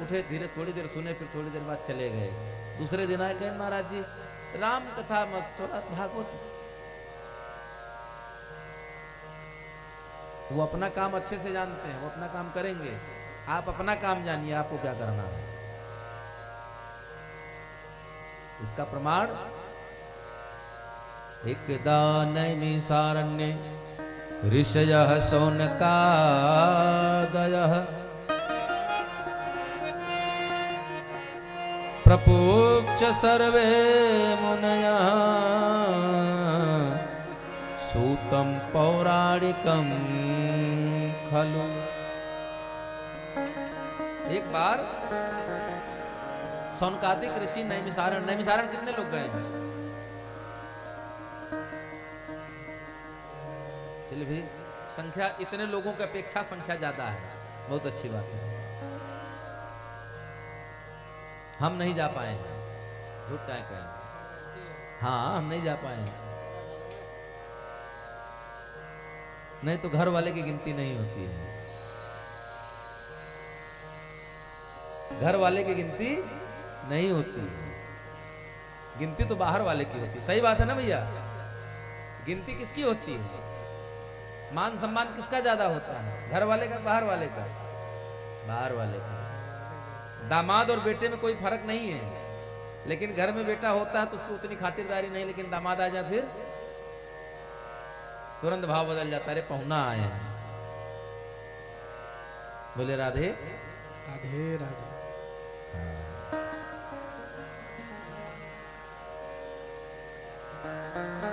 उठे, धीरे थोड़ी देर सुने, फिर थोड़ी देर बाद चले गए। दूसरे दिन आए, कहे महाराज जी राम कथा मत, थोड़ा भागवत। वो अपना काम अच्छे से जानते हैं, वो अपना काम करेंगे, आप अपना काम जानिए, आपको क्या करना है। इसका प्रमाण एकदा नैमिषारण्ये ऋषयः शौनकादयः प्रपूक्ष सर्वे मुनयः सूतं पौराणिकं खलु। एक बार शौनकादिक ऋषि नैमिषारण्य कितने लोग गए हैं? भी संख्या, इतने लोगों की अपेक्षा संख्या ज्यादा है, बहुत अच्छी बात है। हम नहीं जा पाए, झूठ क्या कहें, हाँ हम नहीं जा पाए, नहीं तो घर वाले की गिनती नहीं होती है, घर वाले की गिनती नहीं होती, गिनती तो बाहर वाले की होती है। सही बात है ना भैया? गिनती किसकी होती है? मान सम्मान किसका ज्यादा होता है, घर वाले का, बाहर वाले का? बाहर वाले का। दामाद और बेटे में कोई फर्क नहीं है, लेकिन घर में बेटा होता है तो उसको उतनी खातिरदारी नहीं, लेकिन दामाद आ जाए फिर तुरंत भाव बदल जाता है, पहुना आए हैं। बोले राधे राधे राधे।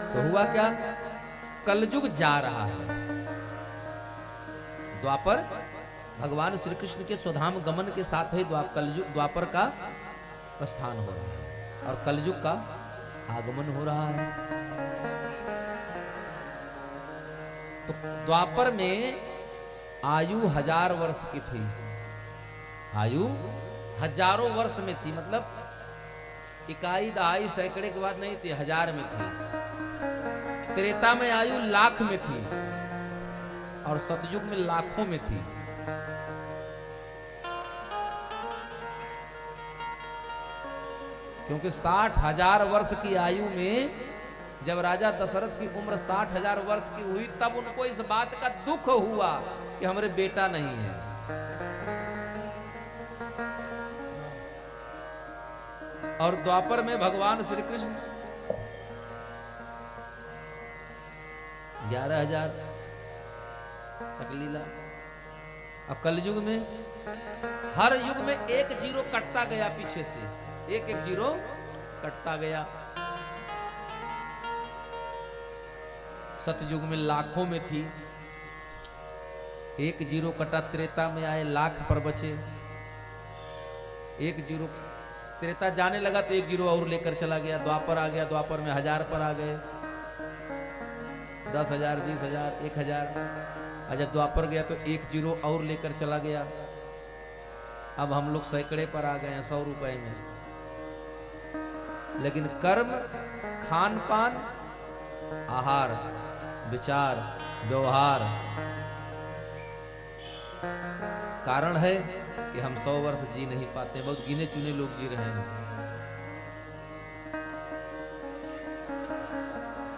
तो हुआ क्या, कलयुग जा रहा है, द्वापर भगवान श्री कृष्ण के स्वधाम गमन के साथ ही द्वापर का प्रस्थान हो रहा है और कलयुग का आगमन हो रहा है। तो द्वापर में आयु 1000 वर्ष की थी, आयु हजारों वर्ष में थी, मतलब इकाई दहाई सैकड़े के बाद नहीं थी, 1000 में थी। त्रेता में आयु लाख में थी और सतयुग में लाखों में थी। क्योंकि 60,000 वर्ष की आयु में जब राजा दशरथ की उम्र 60,000 वर्ष की हुई, तब उनको इस बात का दुख हुआ कि हमारे बेटा नहीं है। और द्वापर में भगवान श्री कृष्ण 11,000 तक लीला। अब कलयुग में हर युग में एक जीरो कटता गया, पीछे से एक एक जीरो कटता गया। सतयुग में लाखों में थी, एक जीरो कटा, त्रेता में आए, लाख पर बचे। एक जीरो त्रेता जाने लगा तो एक जीरो और लेकर चला गया, द्वापर आ गया, द्वापर में 1000 पर आ गए, 10,000, 20,000, 1,000। जब द्वापर गया तो एक जीरो और लेकर चला गया। अब हम लोग सैकड़े पर आ गए हैं, 100 रुपए में। लेकिन कर्म, खान पान, आहार, विचार, व्यवहार कारण है कि हम 100 वर्ष जी नहीं पाते, बहुत गिने चुने लोग जी रहे हैं।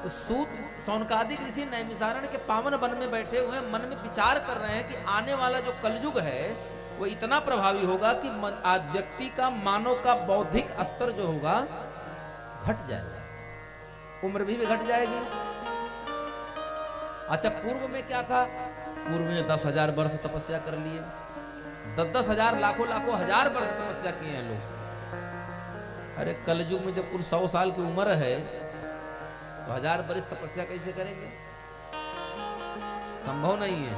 तो सूत सौनकादिक ऋषि नैमिषारण्य के पावन वन में बैठे हुए मन में विचार कर रहे हैं कि आने वाला जो कलयुग है वो इतना प्रभावी होगा कि आज व्यक्ति का मानव का बौद्धिक स्तर जो होगा घट जाएगा, उम्र भी घट जाएगी। अच्छा, पूर्व में क्या था? पूर्व में 10,000 वर्ष तपस्या कर लिए, 10,000 10,000 लाखों लाखों हजार वर्ष तपस्या किए हैं लोग। अरे कलयुग में जब कुल 100 साल की उम्र है तो 1000 वर्ष तपस्या कैसे करेंगे? संभव नहीं है।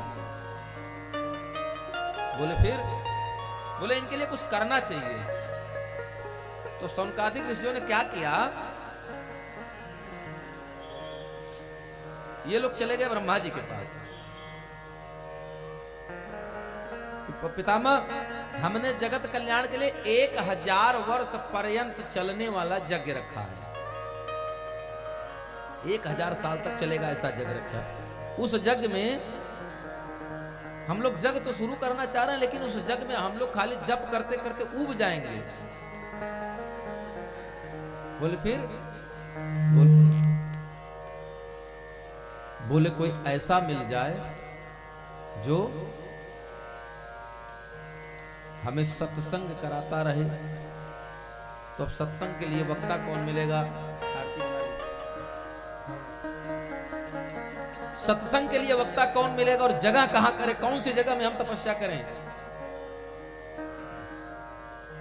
बोले फिर? बोले इनके लिए कुछ करना चाहिए। तो सौनकादिक ऋषियों ने क्या किया? ये लोग चले गए ब्रह्मा जी के पास। पितामह, हमने जगत कल्याण के लिए 1000 वर्ष पर्यंत चलने वाला यज्ञ रखा है, 1000 साल तक चलेगा ऐसा यज्ञ रखा है। उस यज्ञ में हम लोग यज्ञ तो शुरू करना चाह रहे हैं, लेकिन उस यज्ञ में हम लोग खाली जप करते करते ऊब जाएंगे। बोले फिर? बोले कोई ऐसा मिल जाए जो हमें सत्संग कराता रहे। तो अब सत्संग के लिए वक्ता कौन मिलेगा? सत्संग के लिए वक्ता कौन मिलेगा और जगह कहां करें? कौन सी जगह में हम तपस्या करें?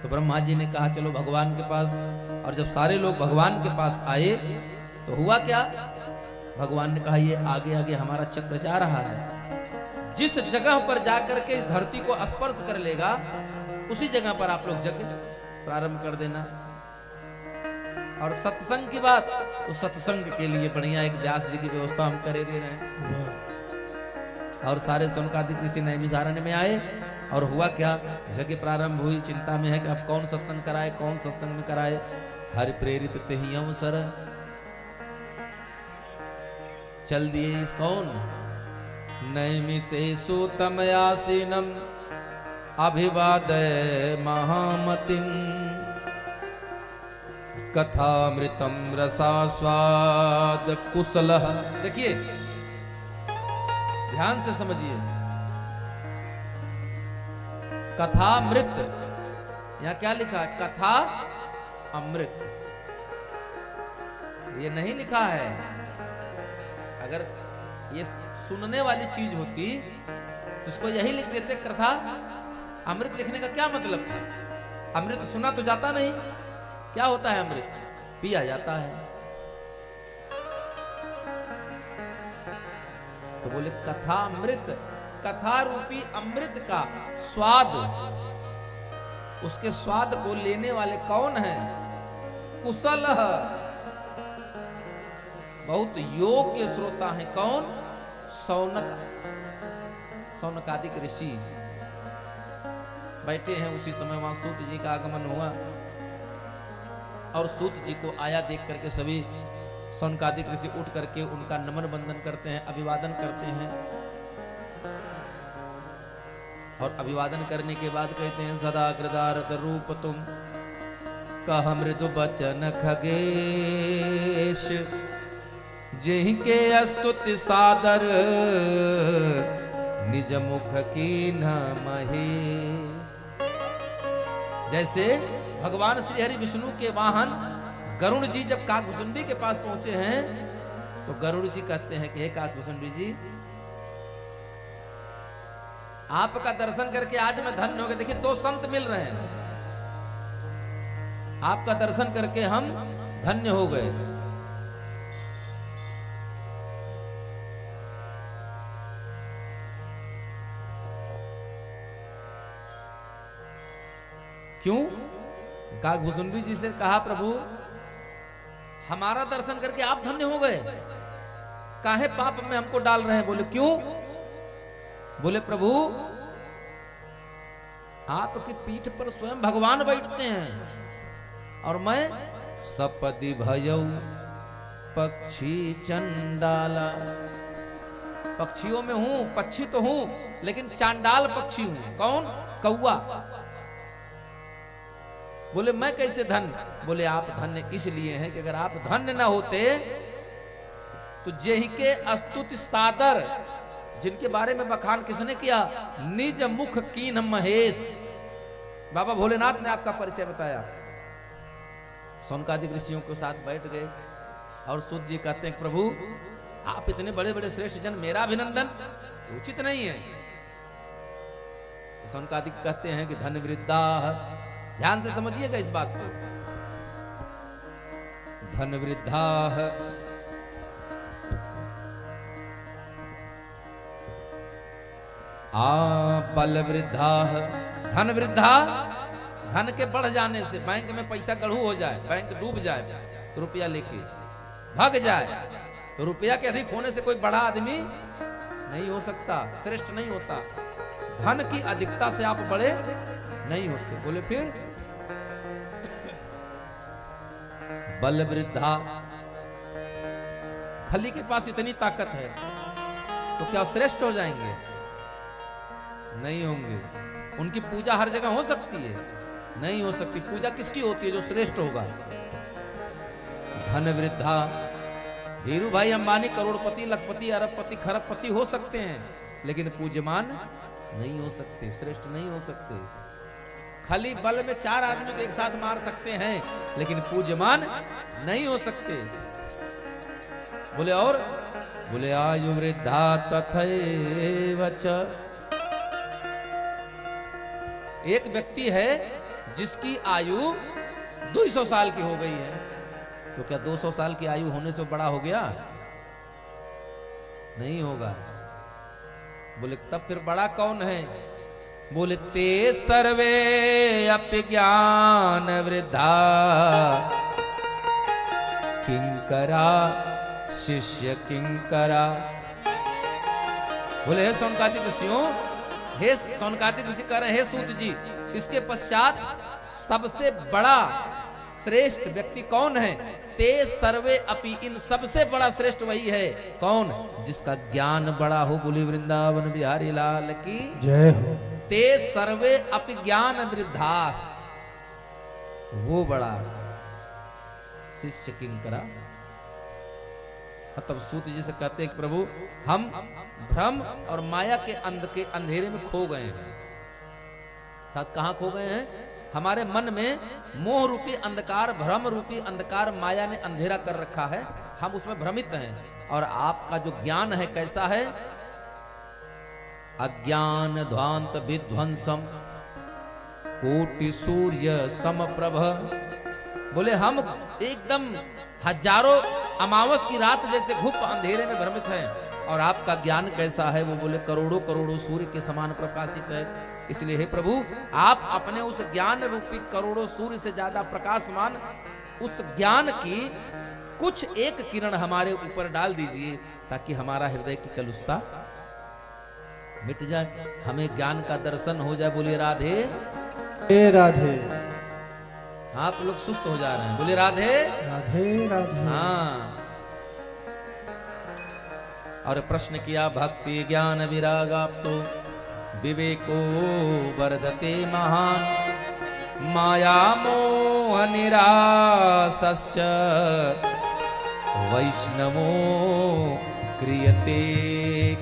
तो ब्रह्मा जी ने कहा चलो भगवान के पास। और जब सारे लोग भगवान के पास आए तो हुआ क्या? भगवान ने कहा ये आगे आगे हमारा चक्र जा रहा है, जिस जगह पर जाकर के इस धरती को स्पर्श कर लेगा उसी जगह पर आप लोग यज्ञ प्रारंभ कर देना। और सत्संग की बात, तो सत्संग के लिए बढ़िया एक व्यास जी की व्यवस्था हम करे दे रहे हैं। और सारे सौनकादिक ऋषि नैमिषारण्य में आए और हुआ क्या? यज्ञ प्रारंभ हुई। चिंता में है कि अब कौन सत्संग कराए, कौन सत्संग में कराए। हरि प्रेरित तेहि अवसर चल दिए। कौन? नैमिषेषु तमयासीनम अभिवादय महामतिम कथामृतम रसास्वाद कुशलः। देखिए ध्यान से समझिए, कथामृत, यहां क्या लिखा है? कथा अमृत, ये नहीं लिखा है। अगर ये सुनने वाली चीज होती तो उसको यही लिख देते कथा अमृत। लिखने का क्या मतलब था? अमृत सुना तो जाता नहीं। क्या होता है अमृत? पिया जाता है। तो बोले कथा अमृत, कथा रूपी अमृत का स्वाद, उसके स्वाद को लेने वाले कौन है? कुशल, बहुत योग्य श्रोता है। कौन? सौनक, सौनकादिक ऋषि बैठे हैं। उसी समय वहां सूत जी का आगमन हुआ और सूत जी को आया देख करके सभी सौनकादिक ऋषि उठ करके उनका नमन बंदन करते हैं, अभिवादन करते हैं। और अभिवादन करने के बाद कहते हैं सदा कृदारत रूप तुम कह मृदु बचन खगेश जिनके स्तुति सादर निज मुख की न महेश। जैसे भगवान श्री हरि विष्णु के वाहन गरुड़ जी जब काकभुसुंडी के पास पहुंचे हैं तो गरुड़ जी कहते हैं कि हे काकभुसुंडी जी, आपका दर्शन करके आज मैं धन्य हो गया। देखिए 2 संत मिल रहे हैं, आपका दर्शन करके हम धन्य हो गए। क्यों? काकभुसुंडी जी से कहा प्रभु हमारा दर्शन करके आप धन्य हो गए, काहे पाप में हमको डाल रहे हैं? बोले क्यों? बोले प्रभु आपकी पीठ पर स्वयं भगवान बैठते हैं और मैं सपदि भयऊ पक्षी चंडाला, पक्षियों में हूं, पक्षी तो हूं लेकिन चांडाल पक्षी हूं। कौन? कौआ। बोले मैं कैसे धन्य? बोले आप धन्य इसलिए हैं कि अगर आप धन्य ना होते तो जेहि के स्तुति सादर, जिनके बारे में बखान किसने किया? निज मुख कीन महेश। बाबा भोलेनाथ ने आपका परिचय बताया। सौनकादिक ऋषियों के साथ बैठ गए और सूत जी कहते हैं प्रभु आप इतने बड़े बड़े श्रेष्ठ जन, मेरा अभिनंदन उचित नहीं है। तो सौनकादिक कहते हैं कि धन वृद्धा, ध्यान से समझिएगा इस बात को, धन वृद्धा बल वृद्धा। धन वृद्धा, धन के बढ़ जाने से, बैंक में पैसा गढ़ू हो जाए, बैंक डूब जाए, तो रुपया लेके भाग जाए, तो रुपया के अधिक होने से कोई बड़ा आदमी नहीं हो सकता, श्रेष्ठ नहीं होता। धन की अधिकता से आप बड़े नहीं होते। बोले फिर बल वृद्धा, खली के पास इतनी ताकत है तो क्या श्रेष्ठ हो जाएंगे? नहीं होंगे। उनकी पूजा हर जगह हो सकती है? नहीं हो सकती। पूजा किसकी होती है? जो श्रेष्ठ होगा। धन वृद्धा, धीरू भाई अंबानी करोड़पति, लखपति, अरबपति, खरबपति हो सकते हैं, लेकिन पूज्यमान नहीं हो सकते, श्रेष्ठ नहीं हो सकते। खाली बल में 4 आदमी को एक साथ मार सकते हैं, लेकिन पूज्यमान नहीं हो सकते। बोले और? बोले आयु वृद्धा तथैव च। एक व्यक्ति है जिसकी आयु 200 साल की हो गई है, तो क्या 200 साल की आयु होने से बड़ा हो गया? नहीं होगा। बोले तब फिर बड़ा कौन है? बोले ते सर्वे अपि ज्ञान वृद्धा किंकरा शिष्य किंकरा। बोले हे सौनकादिक ऋषियों, हे सौनकादिक ऋषि कह रहे हैं, हे सूत जी, इसके पश्चात सबसे बड़ा श्रेष्ठ व्यक्ति कौन है? ते सर्वे अपि, इन सबसे बड़ा श्रेष्ठ वही है। कौन? जिसका ज्ञान बड़ा हो। बोली वृंदावन बिहारी लाल की जय हो। ते सर्वे अपि ज्ञान वृद्धास, वो बड़ा। शिष्य किंकरा, तब सूत जी से कहते हैं कि प्रभु हम भ्रम और माया के अंधेरे में खो गए हैं। कहां खो गए हैं? हमारे मन में मोह रूपी अंधकार, भ्रम रूपी अंधकार माया ने अंधेरा कर रखा है, हम उसमें भ्रमित हैं। और आपका जो ज्ञान है कैसा है? अज्ञान ध्वांत विध्वंसम कोटि सूर्य समप्रभ। बोले हम एकदम हजारों अमावस की रात जैसे घुप अंधेरे में भ्रमित हैं। और आपका ज्ञान कैसा है? वो बोले करोड़ों करोड़ों सूर्य के समान प्रकाशित है। इसलिए हे प्रभु, आप अपने उस ज्ञान रूपी करोड़ों सूर्य से ज्यादा प्रकाशमान उस ज्ञान की कुछ एक किरण हमारे ऊपर डाल दीजिए, ताकि हमारा हृदय की कलुषता मिट जाए, हमें ज्ञान का दर्शन हो जाए। बोलिए राधे राधे। आप लोग सुस्त हो जा रहे हैं। बोले राधे राधे राधे। हाँ। और प्रश्न किया, भक्ति ज्ञान विरागाप तो विवेको वर्धते महान, माया मोह निरासस्य वैष्णवो क्रियते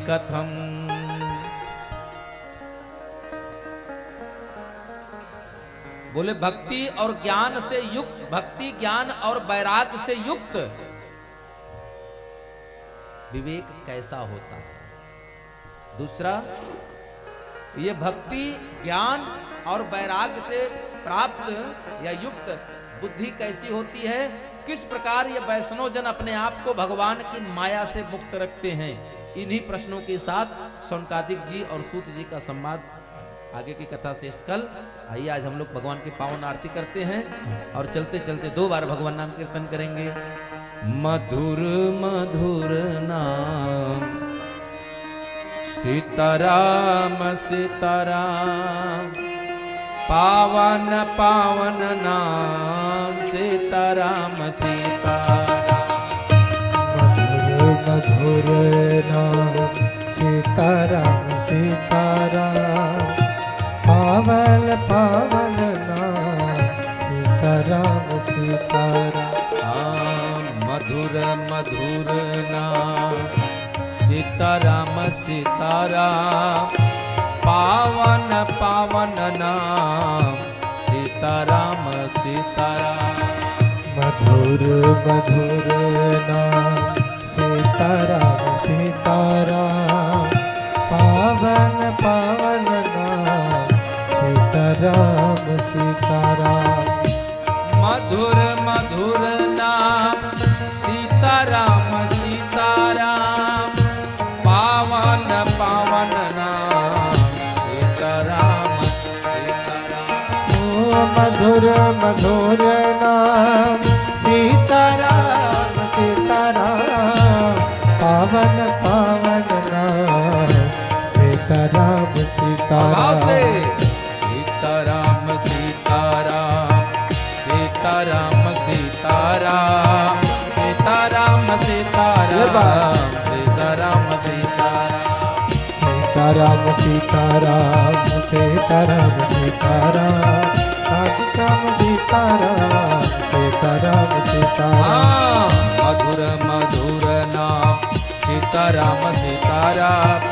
कथम। बोले भक्ति और ज्ञान से युक्त, भक्ति ज्ञान और वैराग्य से युक्त विवेक कैसा होता है? दूसरा, ये भक्ति ज्ञान और वैराग्य से प्राप्त या युक्त बुद्धि कैसी होती है? किस प्रकार ये वैष्णव जन अपने आप को भगवान की माया से मुक्त रखते हैं? इन्हीं प्रश्नों के साथ सौनकादिक जी और सूत जी का संवाद आगे की कथा से कल। आइए आज हम लोग भगवान की पावन आरती करते हैं और चलते चलते 2 बार भगवान नाम कीर्तन करेंगे। मधुर मधुर नाम सीताराम सीताराम, पावन पावन नाम सीताराम सीताराम। मधुर मधुर नाम सीताराम सीताराम, पावन पावन नाम सीताराम सीताराम। मधुर मधुर मधुर नाम सीताराम सीताराम पावन पावन नाम सीताराम सीताराम मधुर मधुर नाम सीताराम सीताराम पावन पावन नाम सीताराम सीताराम मधुर मधुर नाम सीताराम सीताराम पावन पावन नाम सीताराम सीताराम ओ मधुर मधुर नाम सीताराम सीताराम पावन पावन नाम सीताराम आवाज से सीताराम सीताराम सीताराम सीताराम सीताराम सीताराम सीताराम सीताराम सीताराम सीताराम सीताराम सीताराम सीताराम श्याम सीताराम सीताराम सीताराम मधुर मधुर नाम सीताराम सीताराम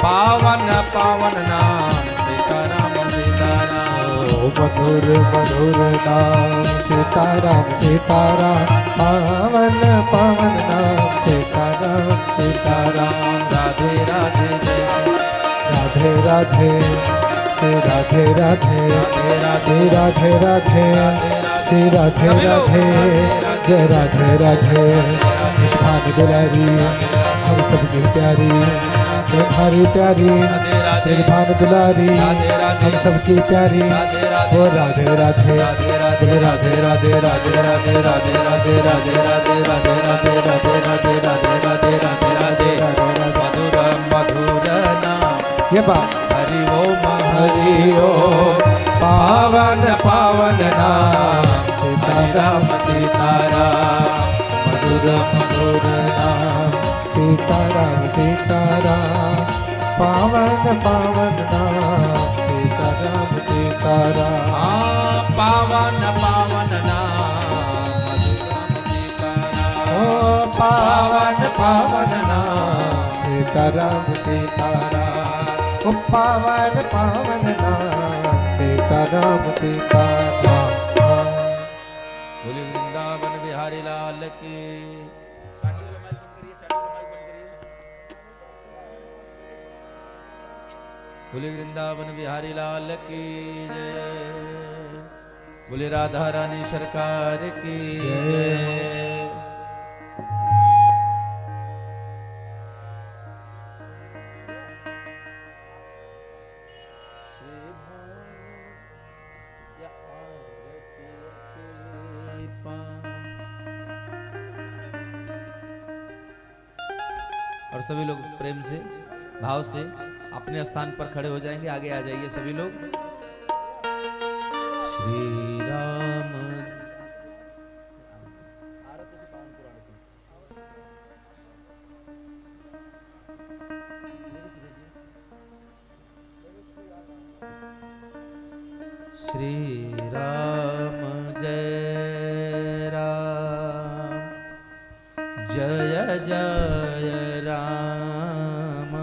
पावन पावन नाम सीताराम सीताराम मधुर मधुर नाम सीताराम सीताराम पावन पावन नाम सीताराम सीताराम राधे राधे जय राधे राधे श्री राधे राधे श्री राधे राधे श्री राधे राधे जय राधे राधे निष्ठान दुलारी हम सबकी प्यारी तुम्हारी प्यारी निर्भान दुलारी हम सबकी प्यारी वो राधे राधे राधे राधे राधे राधे राधे राधे राधे राधे राधे राधे राधे राधे राधे राधे राधे राधे राधे मधुर मधुर नाम ये बात हरि ओम हरि ओम पावन पावन नाम सीताराम सीताराम मधुर मधुर नाम सीताराम सीताराम पावन पावन नाम सीताराम सीताराम पावन पावन नाम सीताराम ओ पावन पावन नाम सीताराम सीताराम ओ पावन पावन नाम सीताराम सीताराम बोले वृंदावन बिहारी लाल की बोले वृंदावन बिहारी लाल की जय बोले राधा रानी सरकार की जय और सभी लोग प्रेम से भाव से अपने स्थान पर खड़े हो जाएंगे आगे आ जाइए सभी लोग श्री राम श्री राम जय राम जय जय राम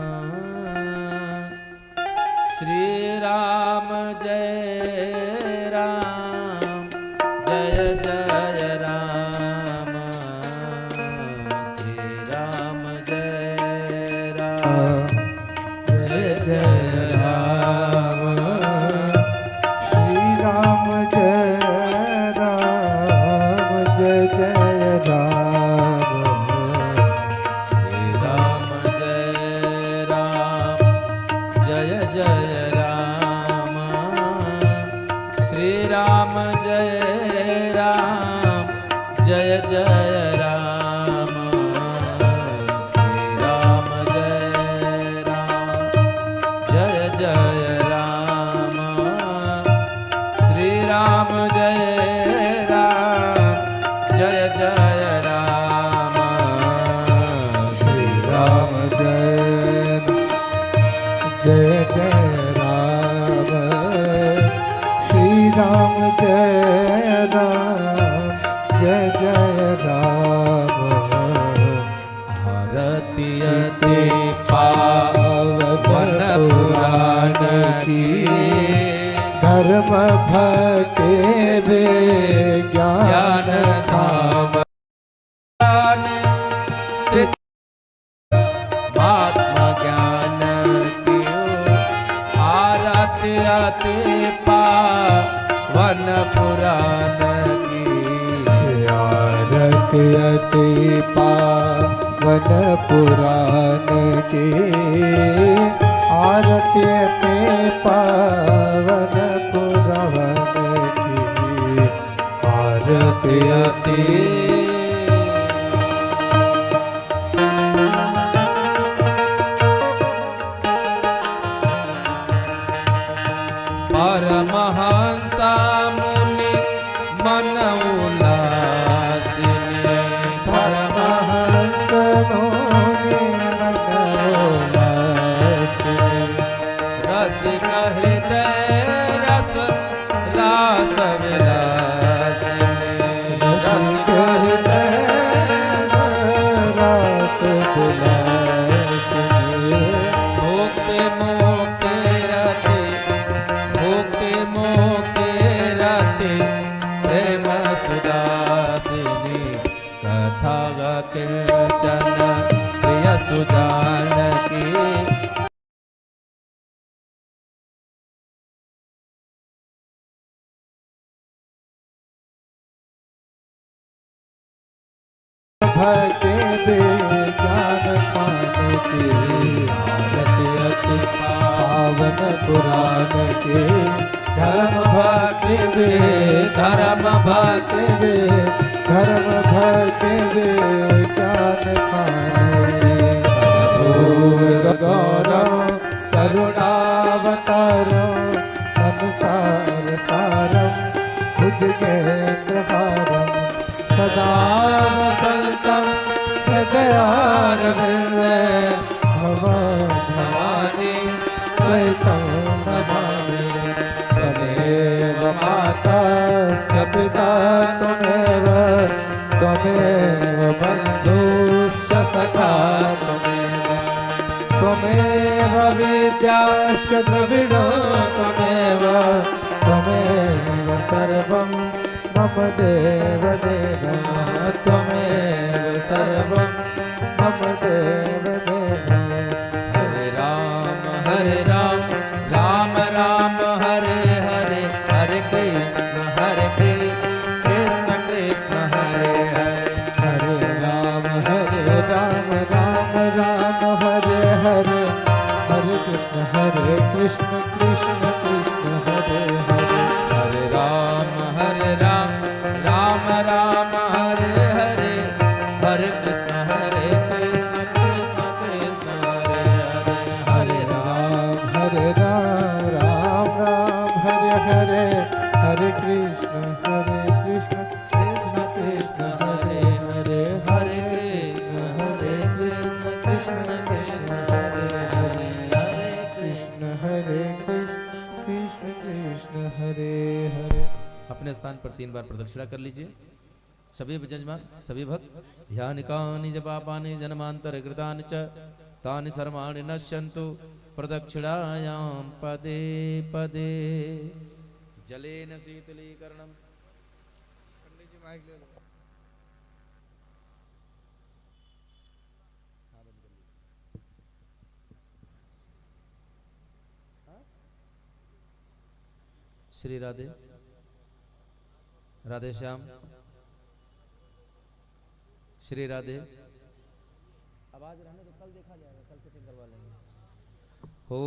श्री राम जय राम जय जय राम श्री राम जय राम जय जय राम श्री राम जय राम जय जय राम श्री राम जय राम जय जय राम श्री राम जय राम जय जय राम श्री राम जय राम जय जय राम श्री राम जय राम जय जय राम श्री राम जय जय जय राम श्री राम जय राम जय जय जय राम आरती अति पावन पुराण की धर्म भक्ति विज्ञान धाम महात्मा ज्ञान की आरती अति पावन पुराण की आरती अति पावन पुराण की आरती अति पावन पुराण की आरती अति परमहंसा मुनि मन उल्लासिनी परमहंस मुनि मन उल्लासिनी रसिक हृदय रस रास विलासिनी रसिक हृदय रास विलासिनी भोक्ति मोक्ति रति भोक्ति मोक्ति रति प्रेम सुदासिनी कथा किंचन प्रिय सुजानकी भक्ति विज्ञान खान की आरती अति पावन पुराण की धर्म भक्ति धर्म भक्ति धर्म भक्ति विज्ञान खान गौरव करुणावतारो संसार सारम भुजगेन्द्र हारम सदा वसंतम हृदयारविंदे भवानी सहितं नमामि त्वमेव माता स पिता त्वमेव त्वमेव बन्धुश्च सखा त्वमेव विद्याश्च द्रविणो त्वमेव त्वमेव सर्वं मम देव देव त्वमेव सर्वं मम देव देव हरे राम राम राम हरे हरे हरे कृष्ण कृष्ण हरे हरे हरे राम राम राम हरे हरे हरे कृष्ण कृष्ण कृष्ण हरे हरे हरे राम राम राम हरे हरे हरे कृष्ण कृष्ण कृष्ण हरे हरे हरे राम राम हरे हरे हरे कृष्ण कृष्ण कृष्ण हरे हरे हरे कृष्ण कृष्ण हरे हरे हरे कृष्ण कृष्ण हरे हरे। अपने स्थान पर 3 बार प्रदक्षिणा कर लीजिए। सभी यजमान सभी भक्त ध्यानिकानि जपापानि जन्मांतर कृतानि च तानि सर्वाणि नश्यन्तु प्रदक्षिणायां पदे पदे जलेन शीतलीकरणम्। श्री राधे राधे श्याम श्री राधे। आवाज रहने तो कल देखा जाएगा, कल सेटिंग करवा लेंगे। हो